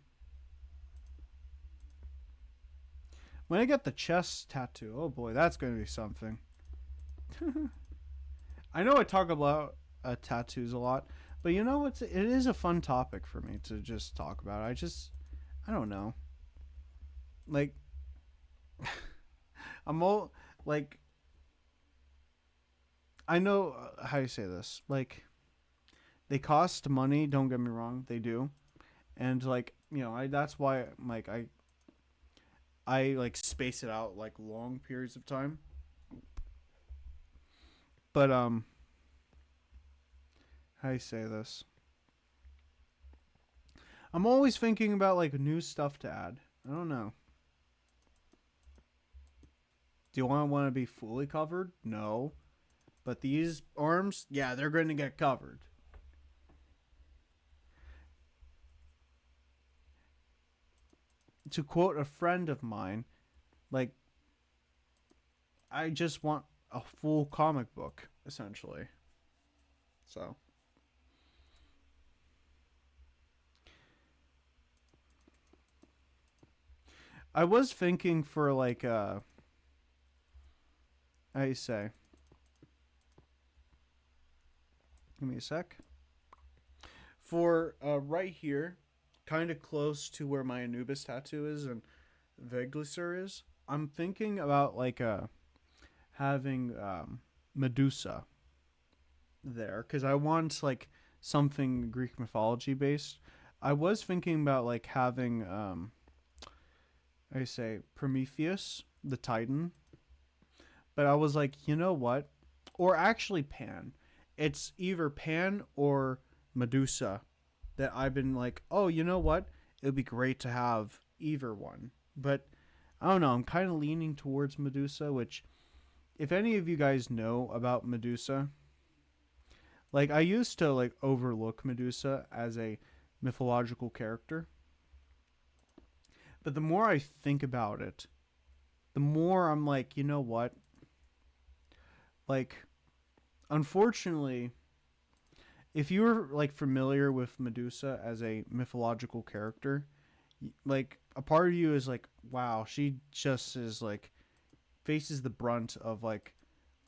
When I get the chest tattoo, oh boy, that's going to be something. I know I talk about tattoos a lot, but you know, it is a fun topic for me to just talk about. I don't know. Like, I'm all, like, I know how you say this. Like, they cost money, don't get me wrong, they do. And, like, you know, that's why, like, I like space it out like long periods of time. But how you say this? I'm always thinking about like new stuff to add. I don't know. Do I want to be fully covered? No. But these arms, yeah, they're going to get covered. To quote a friend of mine, like, I just want a full comic book, essentially. So, I was thinking for like, how you say? Give me a sec. For right here, kind of close to where my Anubis tattoo is and Veglisser is, I'm thinking about like having Medusa there because I want like something Greek mythology based. I was thinking about like having I say Prometheus, the Titan, but I was like, you know what? Or actually Pan. It's either Pan or Medusa that I've been like, oh, you know what? It would be great to have either one. But I don't know. I'm kind of leaning towards Medusa, which, if any of you guys know about Medusa, like I used to like overlook Medusa as a mythological character, but the more I think about it, the more I'm like, you know what? Like, unfortunately, if you're like familiar with Medusa as a mythological character, like a part of you is like, wow, she just is like faces the brunt of like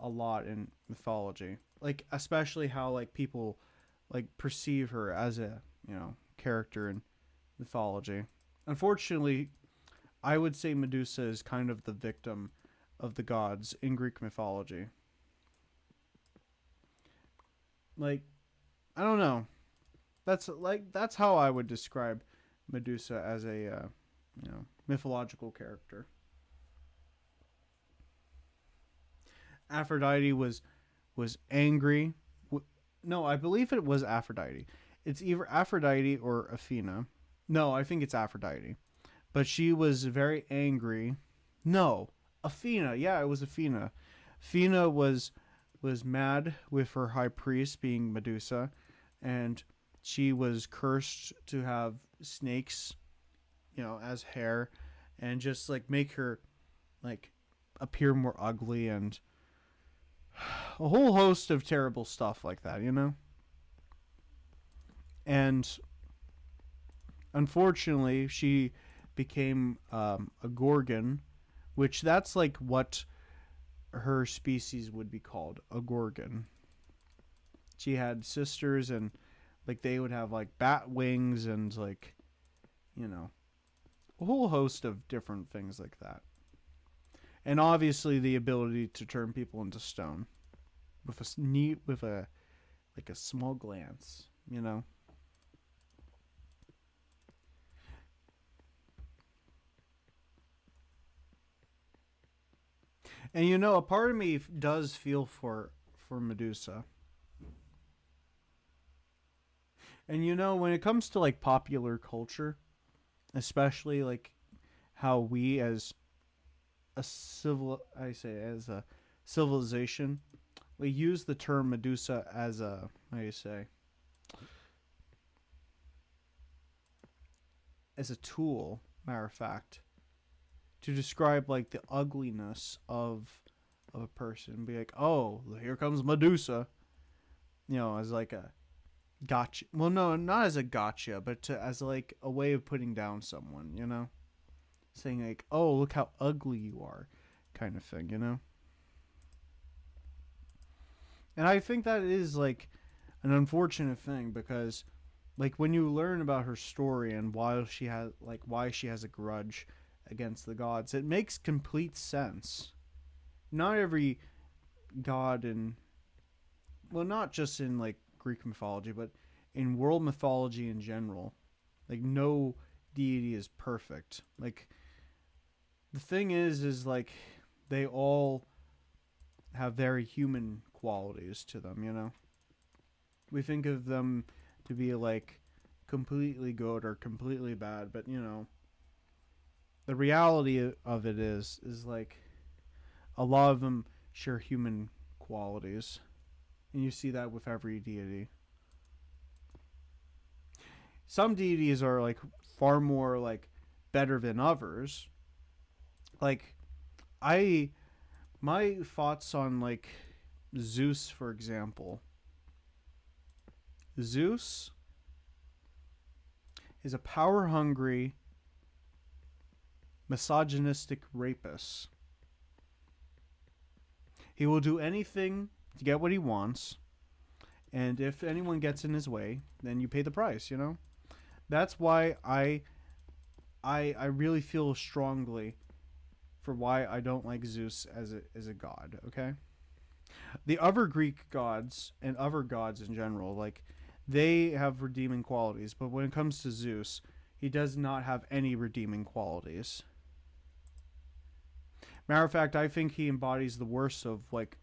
a lot in mythology. Like especially how like people like perceive her as a, you know, character in mythology. Unfortunately, I would say Medusa is kind of the victim of the gods in Greek mythology. Like I don't know. That's how I would describe Medusa as a you know, mythological character. Aphrodite was angry. No, I believe it was Aphrodite. It's either Aphrodite or Athena. No, I think it's Aphrodite. But she was very angry. No, Athena. Yeah, it was Athena. Athena was mad with her high priest being Medusa, and she was cursed to have snakes, you know, as hair, and just like make her like appear more ugly and a whole host of terrible stuff like that, you know? And unfortunately, she became a Gorgon, which that's like what her species would be called, a Gorgon. She had sisters, and like they would have like bat wings and like, you know, a whole host of different things like that. And obviously the ability to turn people into stone with a neat with a like a small glance, you know. And you know, a part of me does feel for Medusa. And you know, when it comes to like popular culture, especially like how we as a civilization, we use the term Medusa as a, how do you say, as a tool, matter of fact, to describe like the ugliness of a person. Be like, oh, here comes Medusa, as like a gotcha. Well, no, not as a gotcha, but as like a way of putting down someone. Saying like, oh, look how ugly you are, kind of thing. And I think that is like an unfortunate thing because like when you learn about her story and why she has a grudge against the gods, it makes complete sense. Not every god in, well, not just in like Greek mythology, but in world mythology in general, like no deity is perfect. Like the thing is like they all have very human qualities to them. We think of them to be like completely good or completely bad, but the reality of it is like a lot of them share human qualities, and you see that with every deity. Some deities are like far more like better than others. Like I my thoughts on like Zeus, for example. Zeus is a power hungry, misogynistic rapist. He will do anything to get what he wants, and if anyone gets in his way, then you pay the price. That's why I really feel strongly for why I don't like Zeus as a god, okay? The other Greek gods and other gods in general, like they have redeeming qualities, but when it comes to Zeus, he does not have any redeeming qualities. Matter of fact, I think he embodies the worst of like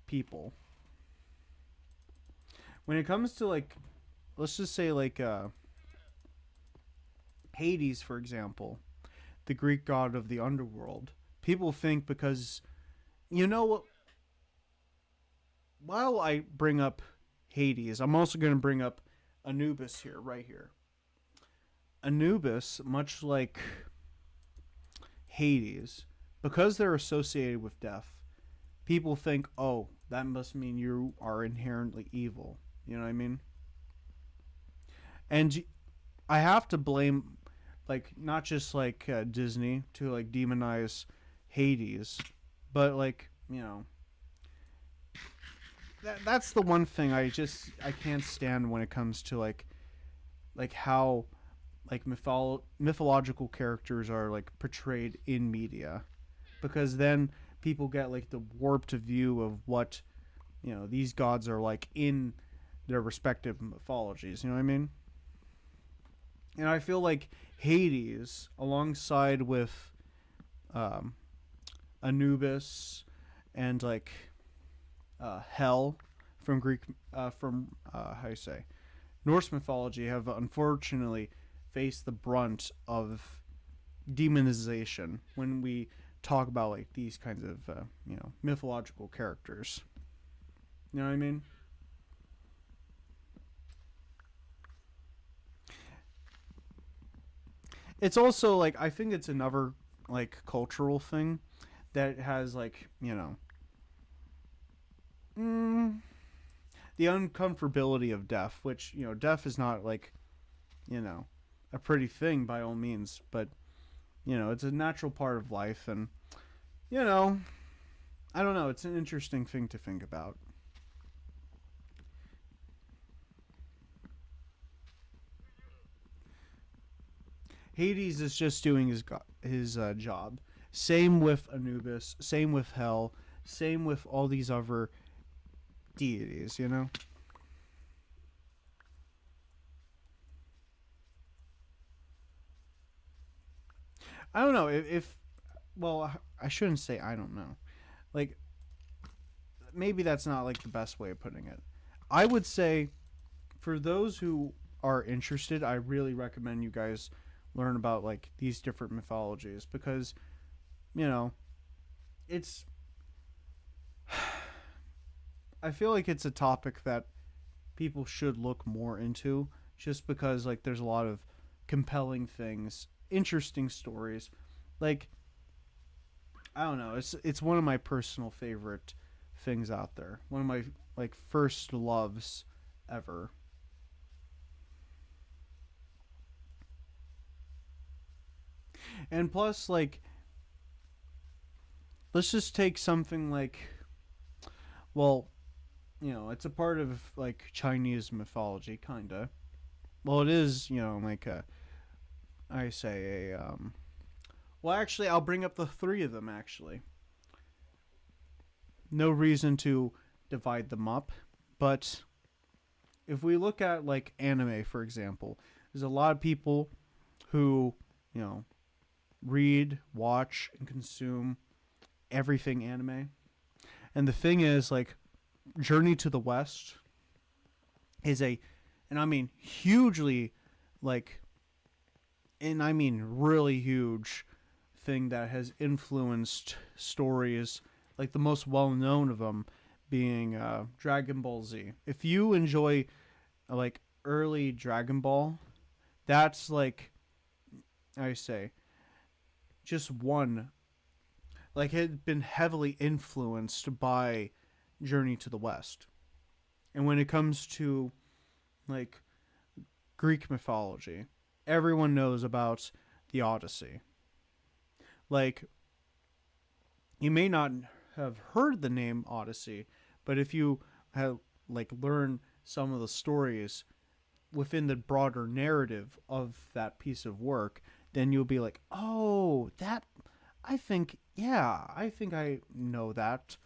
people. When it comes to like, let's just say like Hades, for example, the Greek god of the underworld, people think because, you know what? While I bring up Hades, I'm also going to bring up Anubis here, right here. Anubis, much like Hades, because they're associated with death, people think, oh, that must mean you are inherently evil. You know what I mean? And I have to blame, like, not just like Disney to like demonize Hades, but like, that's the one thing I can't stand when it comes to like how like mythological characters are like portrayed in media, because then people get like the warped view of what these gods are like in their respective mythologies. You know what I mean? And I feel like Hades, alongside with Anubis and like Hell from Greek, how you say, Norse mythology, have unfortunately faced the brunt of demonization when we talk about like these kinds of mythological characters. You know what I mean? It's also like I think it's another like cultural thing that has like the uncomfortability of death, which death is not like a pretty thing by all means, but it's a natural part of life, and I don't know, it's an interesting thing to think about. Hades is just doing his job. Same with Anubis. Same with Hell. Same with all these other deities. I don't know if well, I shouldn't say I don't know. Like maybe that's not like the best way of putting it. I would say for those who are interested, I really recommend you guys learn about like these different mythologies because you know it's I feel like it's a topic that people should look more into just because like there's a lot of compelling things, interesting stories. Like I don't know, it's one of my personal favorite things out there. One of my like first loves ever. And plus like let's just take something like well, it's a part of like Chinese mythology kinda. Well, it is, like I say a well, actually, I'll bring up the three of them. Actually, no reason to divide them up, but if we look at like anime, for example, there's a lot of people who you know read, watch, and consume everything anime. And the thing is, like, Journey to the West is and I mean hugely, like, and I mean really huge thing that has influenced stories, like the most well known of them being Dragon Ball Z. If you enjoy like early Dragon Ball, that's like I say, just one like it had been heavily influenced by Journey to the West. And when it comes to like Greek mythology, everyone knows about the Odyssey. Like you may not have heard the name Odyssey, but if you have like learn some of the stories within the broader narrative of that piece of work, then you'll be like, "Oh, that I think I know that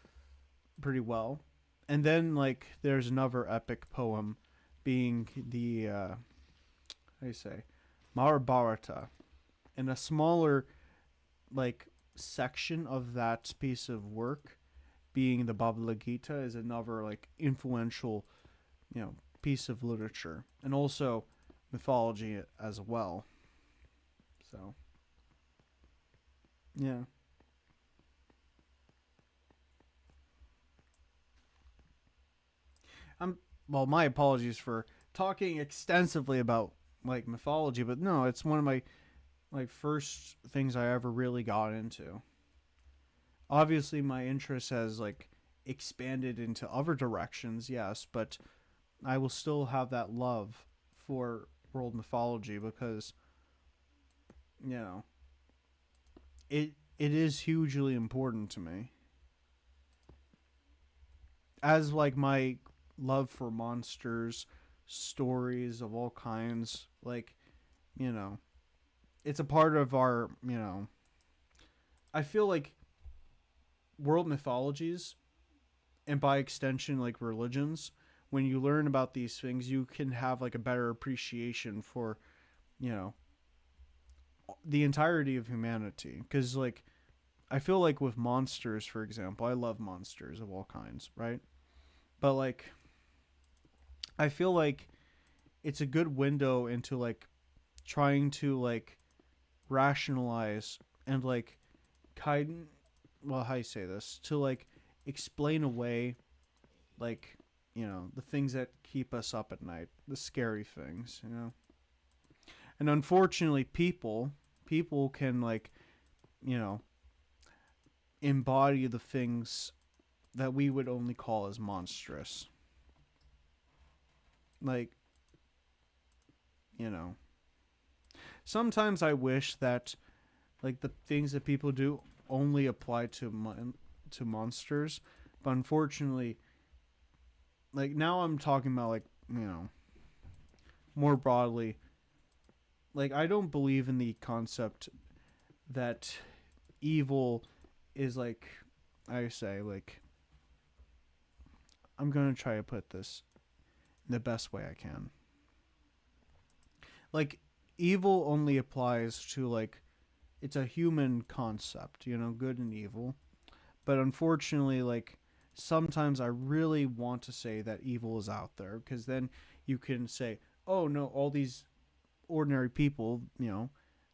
pretty well." And then like there's another epic poem being the how do you say Mahabharata, and a smaller like section of that piece of work being the Bhagavad Gita is another like influential, piece of literature and also mythology as well. So, yeah. I'm well, my apologies for talking extensively about like mythology, but no, it's one of my like first things I ever really got into. Obviously my interest has like expanded into other directions, yes, but I will still have that love for world mythology because you know it is hugely important to me. As like my love for monsters, stories of all kinds, like you know, it's a part of our I feel like world mythologies and by extension like religions. When you learn about these things, you can have like a better appreciation for you know the entirety of humanity. Because like I feel like with monsters, for example, I love monsters of all kinds, right? But like I feel like it's a good window into like trying to like rationalize and like kind well how you say this to like explain away like the things that keep us up at night, the scary things. And unfortunately people can like you know embody the things that we would only call as monstrous, like you know sometimes I wish that like the things that people do only apply to monsters, but unfortunately, like now I'm talking about like more broadly. Like I don't believe in the concept that evil is like I say like I'm gonna try to put this in the best way I can. Like evil only applies to like it's a human concept, good and evil. But unfortunately, like sometimes I really want to say that evil is out there because then you can say, oh no, all these ordinary people,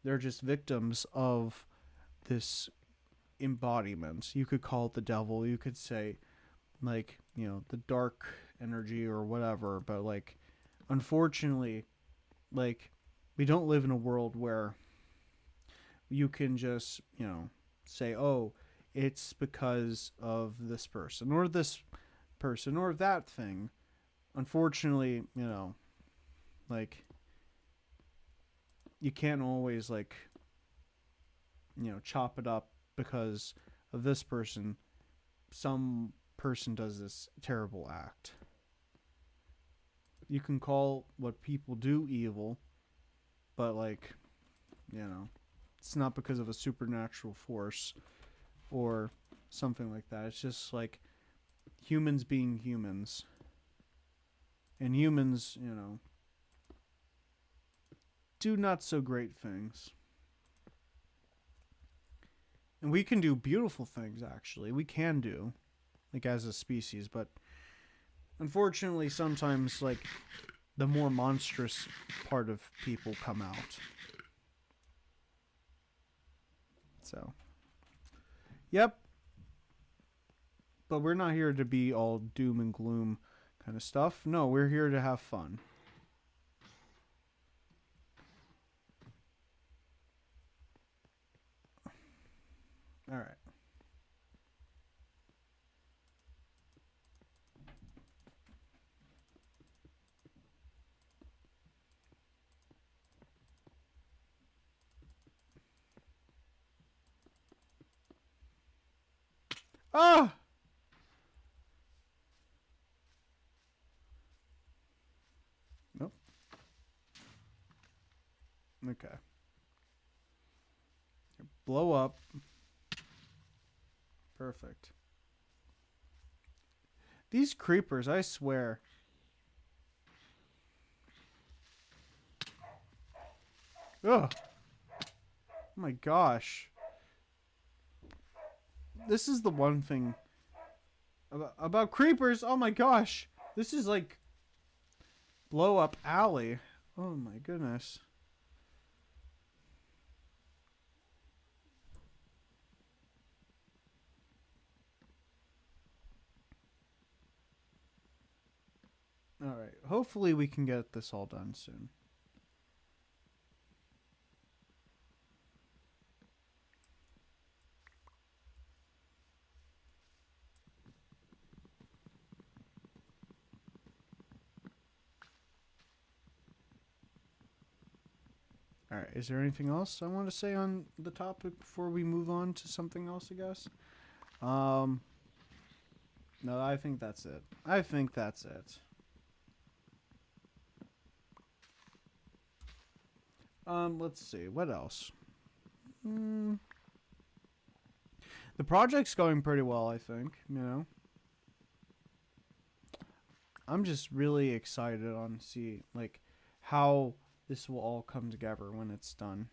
They're just victims of this embodiment. You could call it the devil. You could say, like, the dark energy or whatever. But, like, unfortunately, like, we don't live in a world where you can just, say, oh, it's because of this person or that thing. Unfortunately, like, you can't always, like, chop it up because of this person. Some person does this terrible act. You can call what people do evil, but, like, it's not because of a supernatural force or something like that. It's just like humans being humans. And humans, do not so great things. And we can do beautiful things, actually. We can do, like, as a species, but unfortunately, sometimes, like, the more monstrous part of people come out. So, yep. But we're not here to be all doom and gloom kind of stuff. No, we're here to have fun. All right. Ah! Nope. Okay. Blow up. Perfect. These creepers, I swear. Ugh. Oh my gosh. This is the one thing about creepers. Oh my gosh. This is like blow up alley. Oh my goodness. All right. Hopefully we can get this all done soon. All right. Is there anything else I want to say on the topic before we move on to something else, I guess? No, I think that's it. Let's see. What else? The project's going pretty well, I think, I'm just really excited on see like how this will all come together when it's done.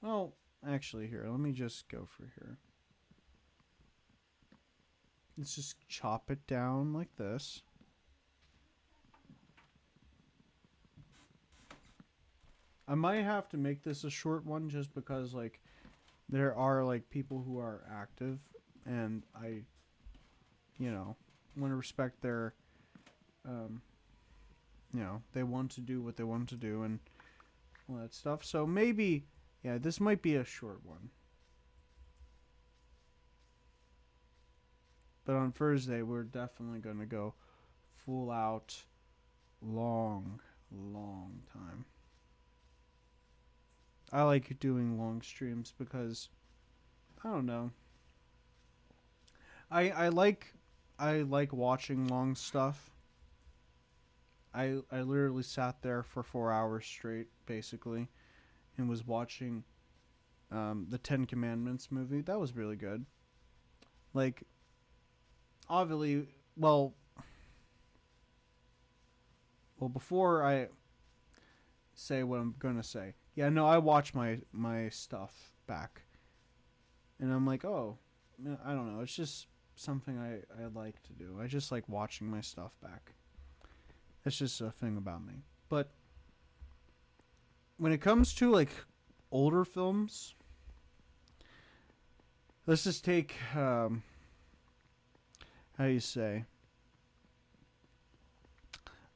Well, actually here, let me just go for here. Let's just chop it down like this. I might have to make this a short one just because, like, there are, like, people who are active and I, want to respect their, they want to do what they want to do and all that stuff. So maybe, yeah, this might be a short one. But on Thursday, we're definitely going to go full out long time. I like doing long streams because, I don't know. I like watching long stuff. I literally sat there for 4 hours straight, basically, and was watching the Ten Commandments movie. That was really good. Like, obviously, well, before I say what I'm gonna say, yeah, no, I watch my stuff back, and I'm like, oh, I don't know, it's just something I like to do. I just like watching my stuff back. It's just a thing about me. But when it comes to like older films, let's just take how do you say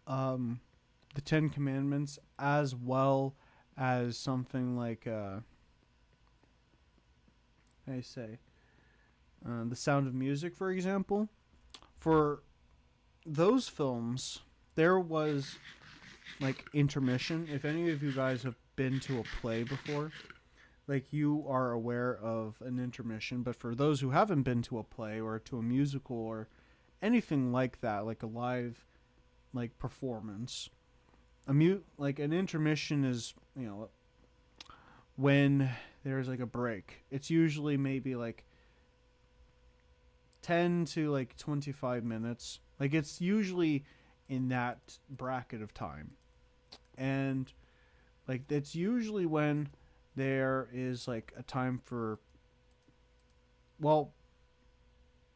the Ten Commandments, as well as something like how do you say The Sound of Music, for example. For those films, there was like intermission. If any of you guys have been to a play before, like you are aware of an intermission. But for those who haven't been to a play or to a musical or anything like that, like a live like performance, like an intermission is, when there's like a break. It's usually maybe like 10 to like 25 minutes. Like it's usually in that bracket of time. And like that's usually when there is like a time for, well,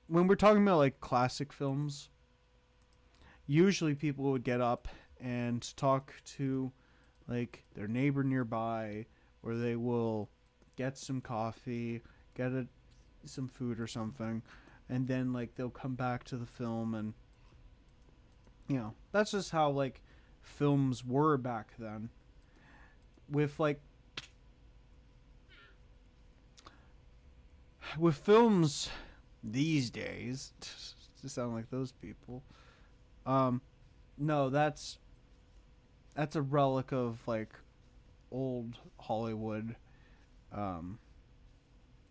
when we're talking about like classic films, usually people would get up and talk to like their neighbor nearby, or they will get some coffee, some food or something, and then like they'll come back to the film. And that's just how like films were back then. With films these days, to sound like those people, no, that's a relic of like old Hollywood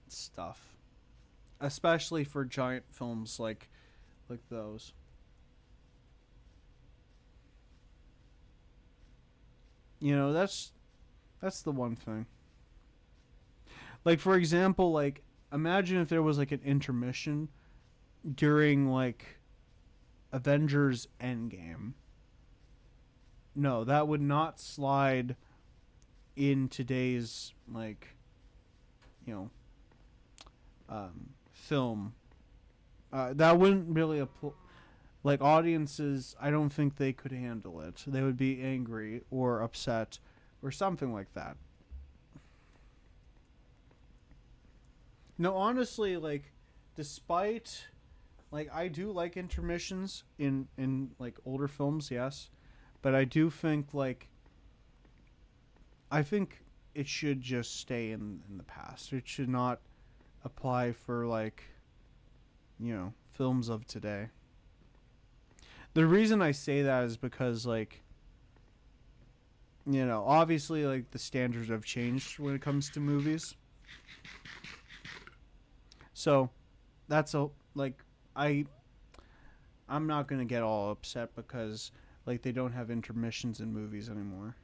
stuff, especially for giant films like those. That's the one thing. Like for example, like imagine if there was like an intermission during like Avengers Endgame. No, that would not slide in today's like you know film. That wouldn't really like audiences. I don't think they could handle it. They would be angry or upset or something like that. No, honestly, like despite like I do like intermissions in like older films, yes, but I do think like I think it should just stay in the past. It should not apply for like films of today. The reason I say that is because like obviously like the standards have changed when it comes to movies. So that's a like I I'm not gonna get all upset because like they don't have intermissions in movies anymore.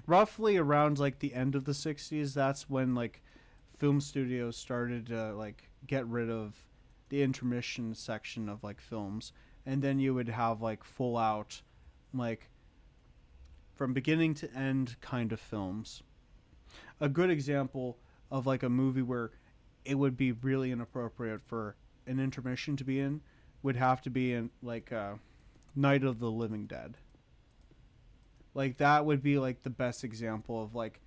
Roughly around like the end of the 60s, that's when like film studios started to like get rid of the intermission section of like films, and then you would have like full out like from beginning to end kind of films. A good example of like a movie where it would be really inappropriate for an intermission to be in would have to be in like Night of the Living Dead. Like that would be like the best example of like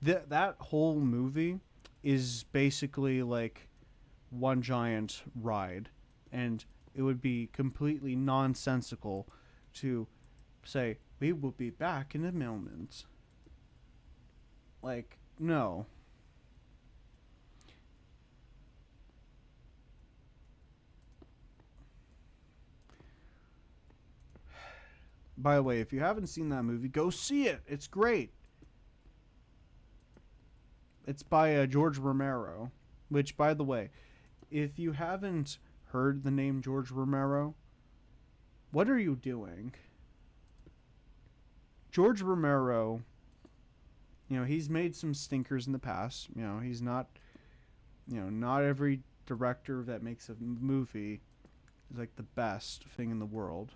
that whole movie is basically like one giant ride, and it would be completely nonsensical to say we will be back in a moment. Like no. By the way, if you haven't seen that movie, go see it. It's great. It's by George Romero, which, by the way, if you haven't heard the name George Romero, what are you doing? George Romero, he's made some stinkers in the past. He's not, not every director that makes a movie is like the best thing in the world.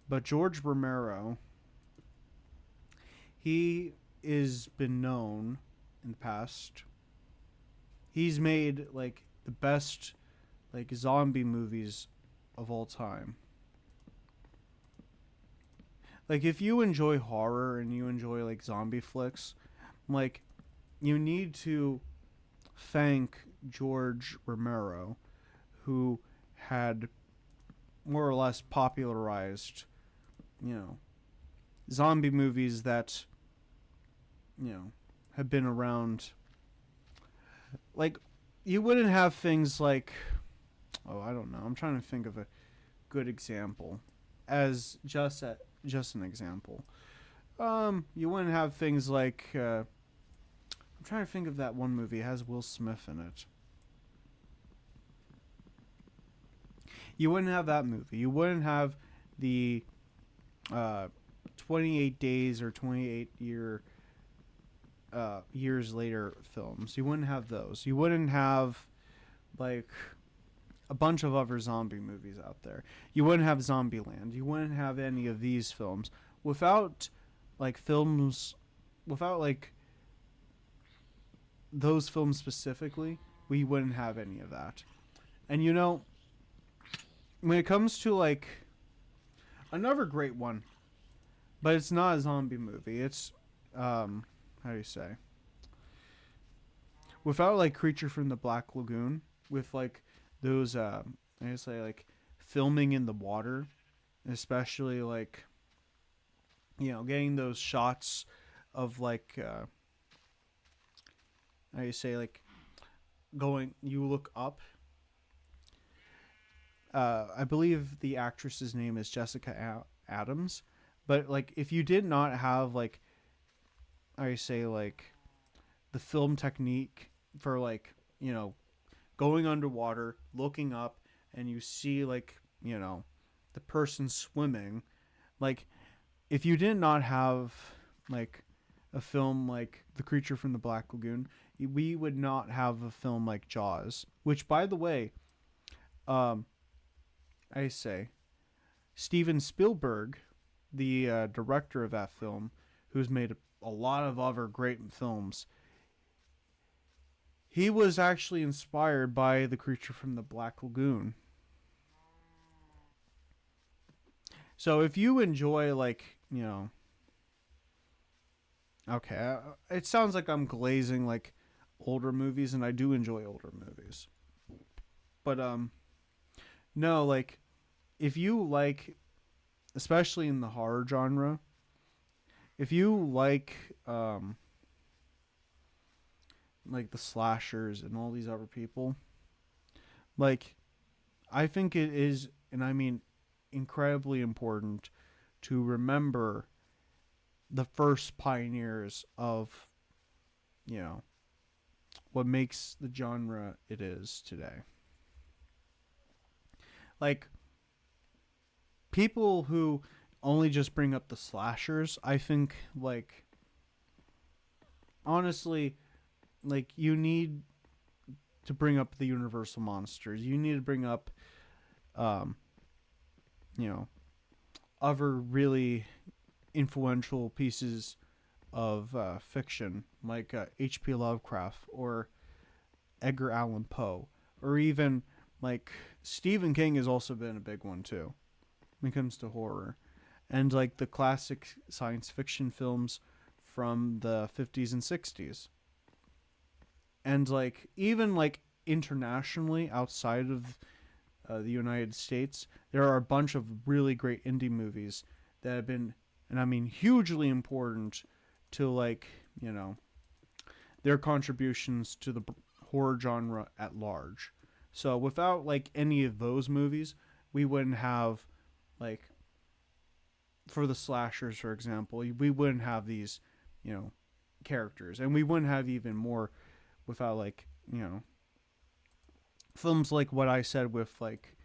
But George Romero, he is been known in the past. He's made like the best like zombie movies of all time. Like if you enjoy horror and you enjoy like zombie flicks, like you need to thank George Romero, who had more or less popularized, you know, zombie movies that, you know, have been around. Like, you wouldn't have things like, oh, I don't know. I'm trying to think of a good example as just an example. You wouldn't have things like, I'm trying to think of that one movie. It has Will Smith in it. You wouldn't have that movie. You wouldn't have the uh, 28 days or years later films. You wouldn't have those. You wouldn't have like a bunch of other zombie movies out there. You wouldn't have Zombieland. You wouldn't have any of these films without like films without like those films specifically. We wouldn't have any of that. And you know, when it comes to like another great one, but it's not a zombie movie. It's how do you say? Without like Creature from the Black Lagoon, with like those I say like filming in the water, especially like getting those shots of like how do you say like going you look up. I believe the actress's name is Jessica Adams, but like if you did not have like I say like the film technique for like going underwater, looking up, and you see like the person swimming, like if you did not have like a film like The Creature from the Black Lagoon, we would not have a film like Jaws, which by the way, um, I say Steven Spielberg, the director of that film, who's made a lot of other great films. He was actually inspired by The Creature from the Black Lagoon. So if you enjoy like, okay, it sounds like I'm glazing like older movies, and I do enjoy older movies. But no, like if you like, especially in the horror genre, if you like the slashers and all these other people, like I think it is, and I mean incredibly important to remember the first pioneers of what makes the genre it is today. Like people who only just bring up the slashers, I think like honestly, like you need to bring up the universal monsters. You need to bring up um other really influential pieces of fiction like H.P. Lovecraft or Edgar Allan Poe, or even like Stephen King has also been a big one too when it comes to horror, and like the classic science fiction films from the 50s and 60s, and like even like internationally outside of the United States, there are a bunch of really great indie movies that have been, and I mean hugely important to like their contributions to the horror genre at large. So without like any of those movies, we wouldn't have like for the slashers, for example, we wouldn't have these characters, and we wouldn't have even more without like films like what I said with like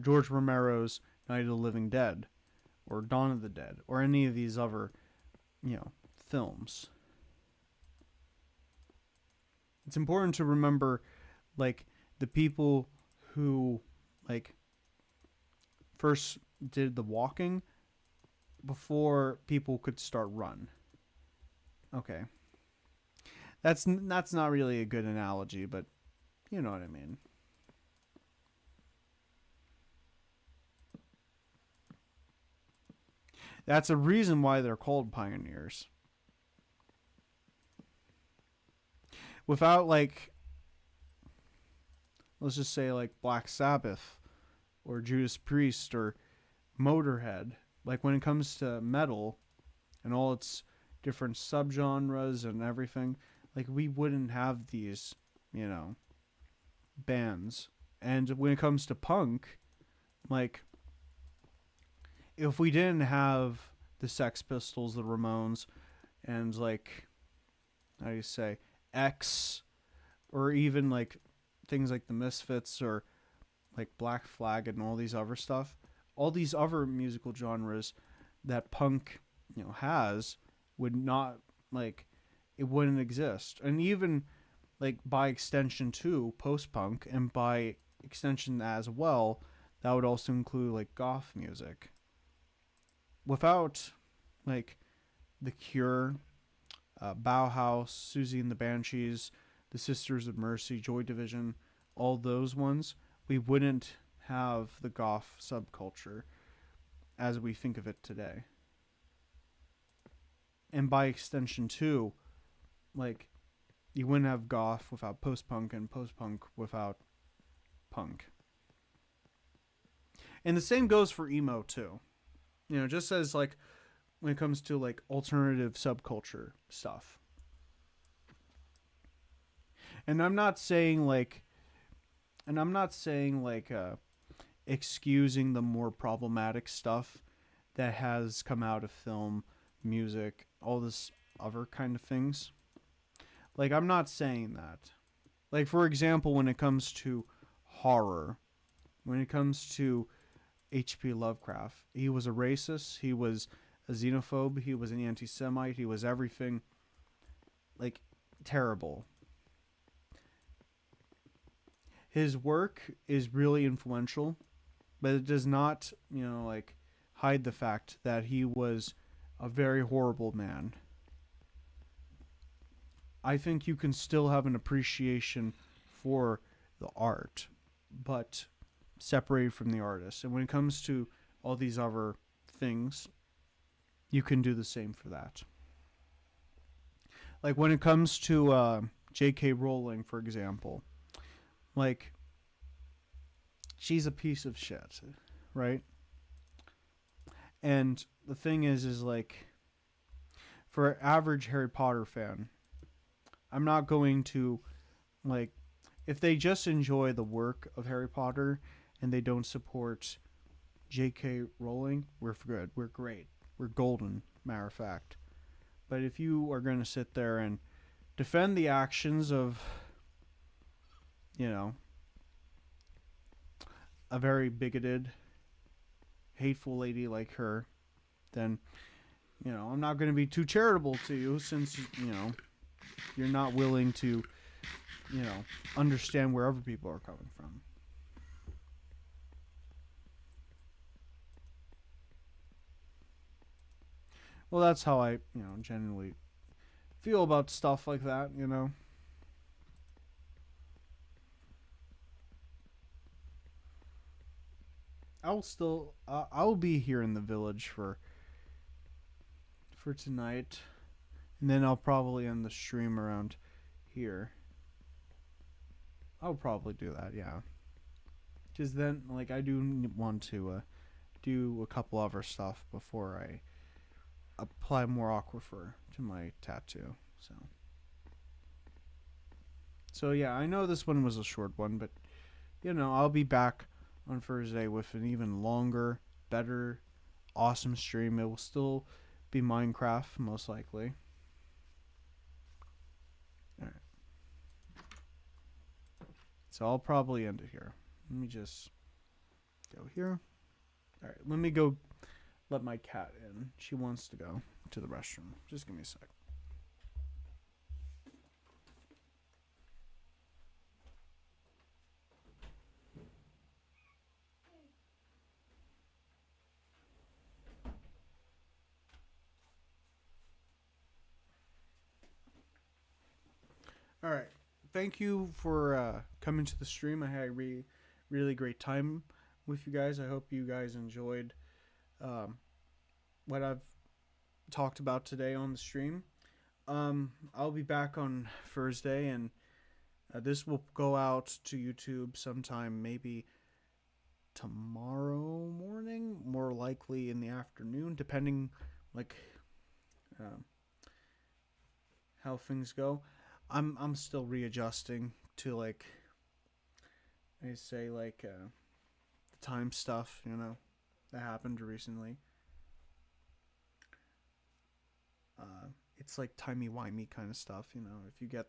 George Romero's Night of the Living Dead or Dawn of the Dead or any of these other films. It's important to remember like the people who like first did the walking before people could start run. Okay. That's not really a good analogy, but you know what I mean. That's a reason why they're called pioneers. Without, like, let's just say, like, Black Sabbath or Judas Priest or Motorhead, like, when it comes to metal and all its different subgenres and everything, like, we wouldn't have these, you know, bands. And when it comes to punk, like, if we didn't have the Sex Pistols, the Ramones, and, like, how do you say, X, or even, like, things like the Misfits or, like, Black Flag and all these other stuff, all these other musical genres that punk, you know, has, would not, like, it wouldn't exist. And even, like, by extension too, post-punk, and by extension as well, that would also include, like, goth music. Without, like, The Cure, Bauhaus, Susie and the Banshees, the Sisters of Mercy, Joy Division, all those ones, we wouldn't have the goth subculture as we think of it today. And by extension too, like, you wouldn't have goth without post-punk, and post-punk without punk. And the same goes for emo too. You know, just as, like, when it comes to, like, alternative subculture stuff. And I'm not saying like excusing the more problematic stuff that has come out of film, music, all this other kind of things. Like, I'm not saying that. Like, for example, when it comes to horror, when it comes to H.P. Lovecraft, he was a racist, he was a xenophobe, he was an anti-Semite, he was everything, like, terrible. His work is really influential, but it does not, you know, like, hide the fact that he was a very horrible man. I think you can still have an appreciation for the art, but separated from the artist. And when it comes to all these other things, you can do the same for that. Like, when it comes to J.K. Rowling, for example, like, she's a piece of shit, right? And the thing is like, for an average Harry Potter fan, I'm not going to, like, if they just enjoy the work of Harry Potter and they don't support J.K. Rowling, we're good. We're great. We're golden, matter of fact. But if you are going to sit there and defend the actions of, you know, a very bigoted, hateful lady like her, then, you know, I'm not going to be too charitable to you, since, you know, you're not willing to, you know, understand where other people are coming from. Well, that's how I, you know, genuinely feel about stuff like that, you know. I'll be here in the village for tonight, and then I'll probably end the stream around here. I'll probably do that, yeah. Because then, like, I do want to do a couple other stuff before I apply more aquifer to my tattoo. So yeah, I know this one was a short one, but, you know, I'll be back on Thursday with an even longer, better, awesome stream. It will still be Minecraft, most likely. Alright. So I'll probably end it here. Let me just go here. Alright, let me go let my cat in. She wants to go to the restroom. Just give me a sec. All right. Thank you for coming to the stream. I had a really great time with you guys. I hope you guys enjoyed what I've talked about today on the stream. I'll be back on Thursday, and this will go out to YouTube sometime, maybe tomorrow morning, more likely in the afternoon, depending like uh, how things go. I'm still readjusting to like I say the time stuff, that happened recently. It's like timey wimey kind of stuff, If you get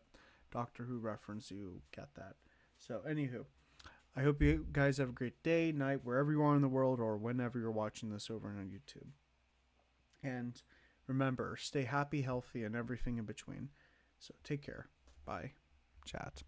Doctor Who reference, you get that. So, anywho, I hope you guys have a great day, night, wherever you are in the world, or whenever you're watching this over on YouTube. And remember, stay happy, healthy, and everything in between. So, take care. Bye. Chat.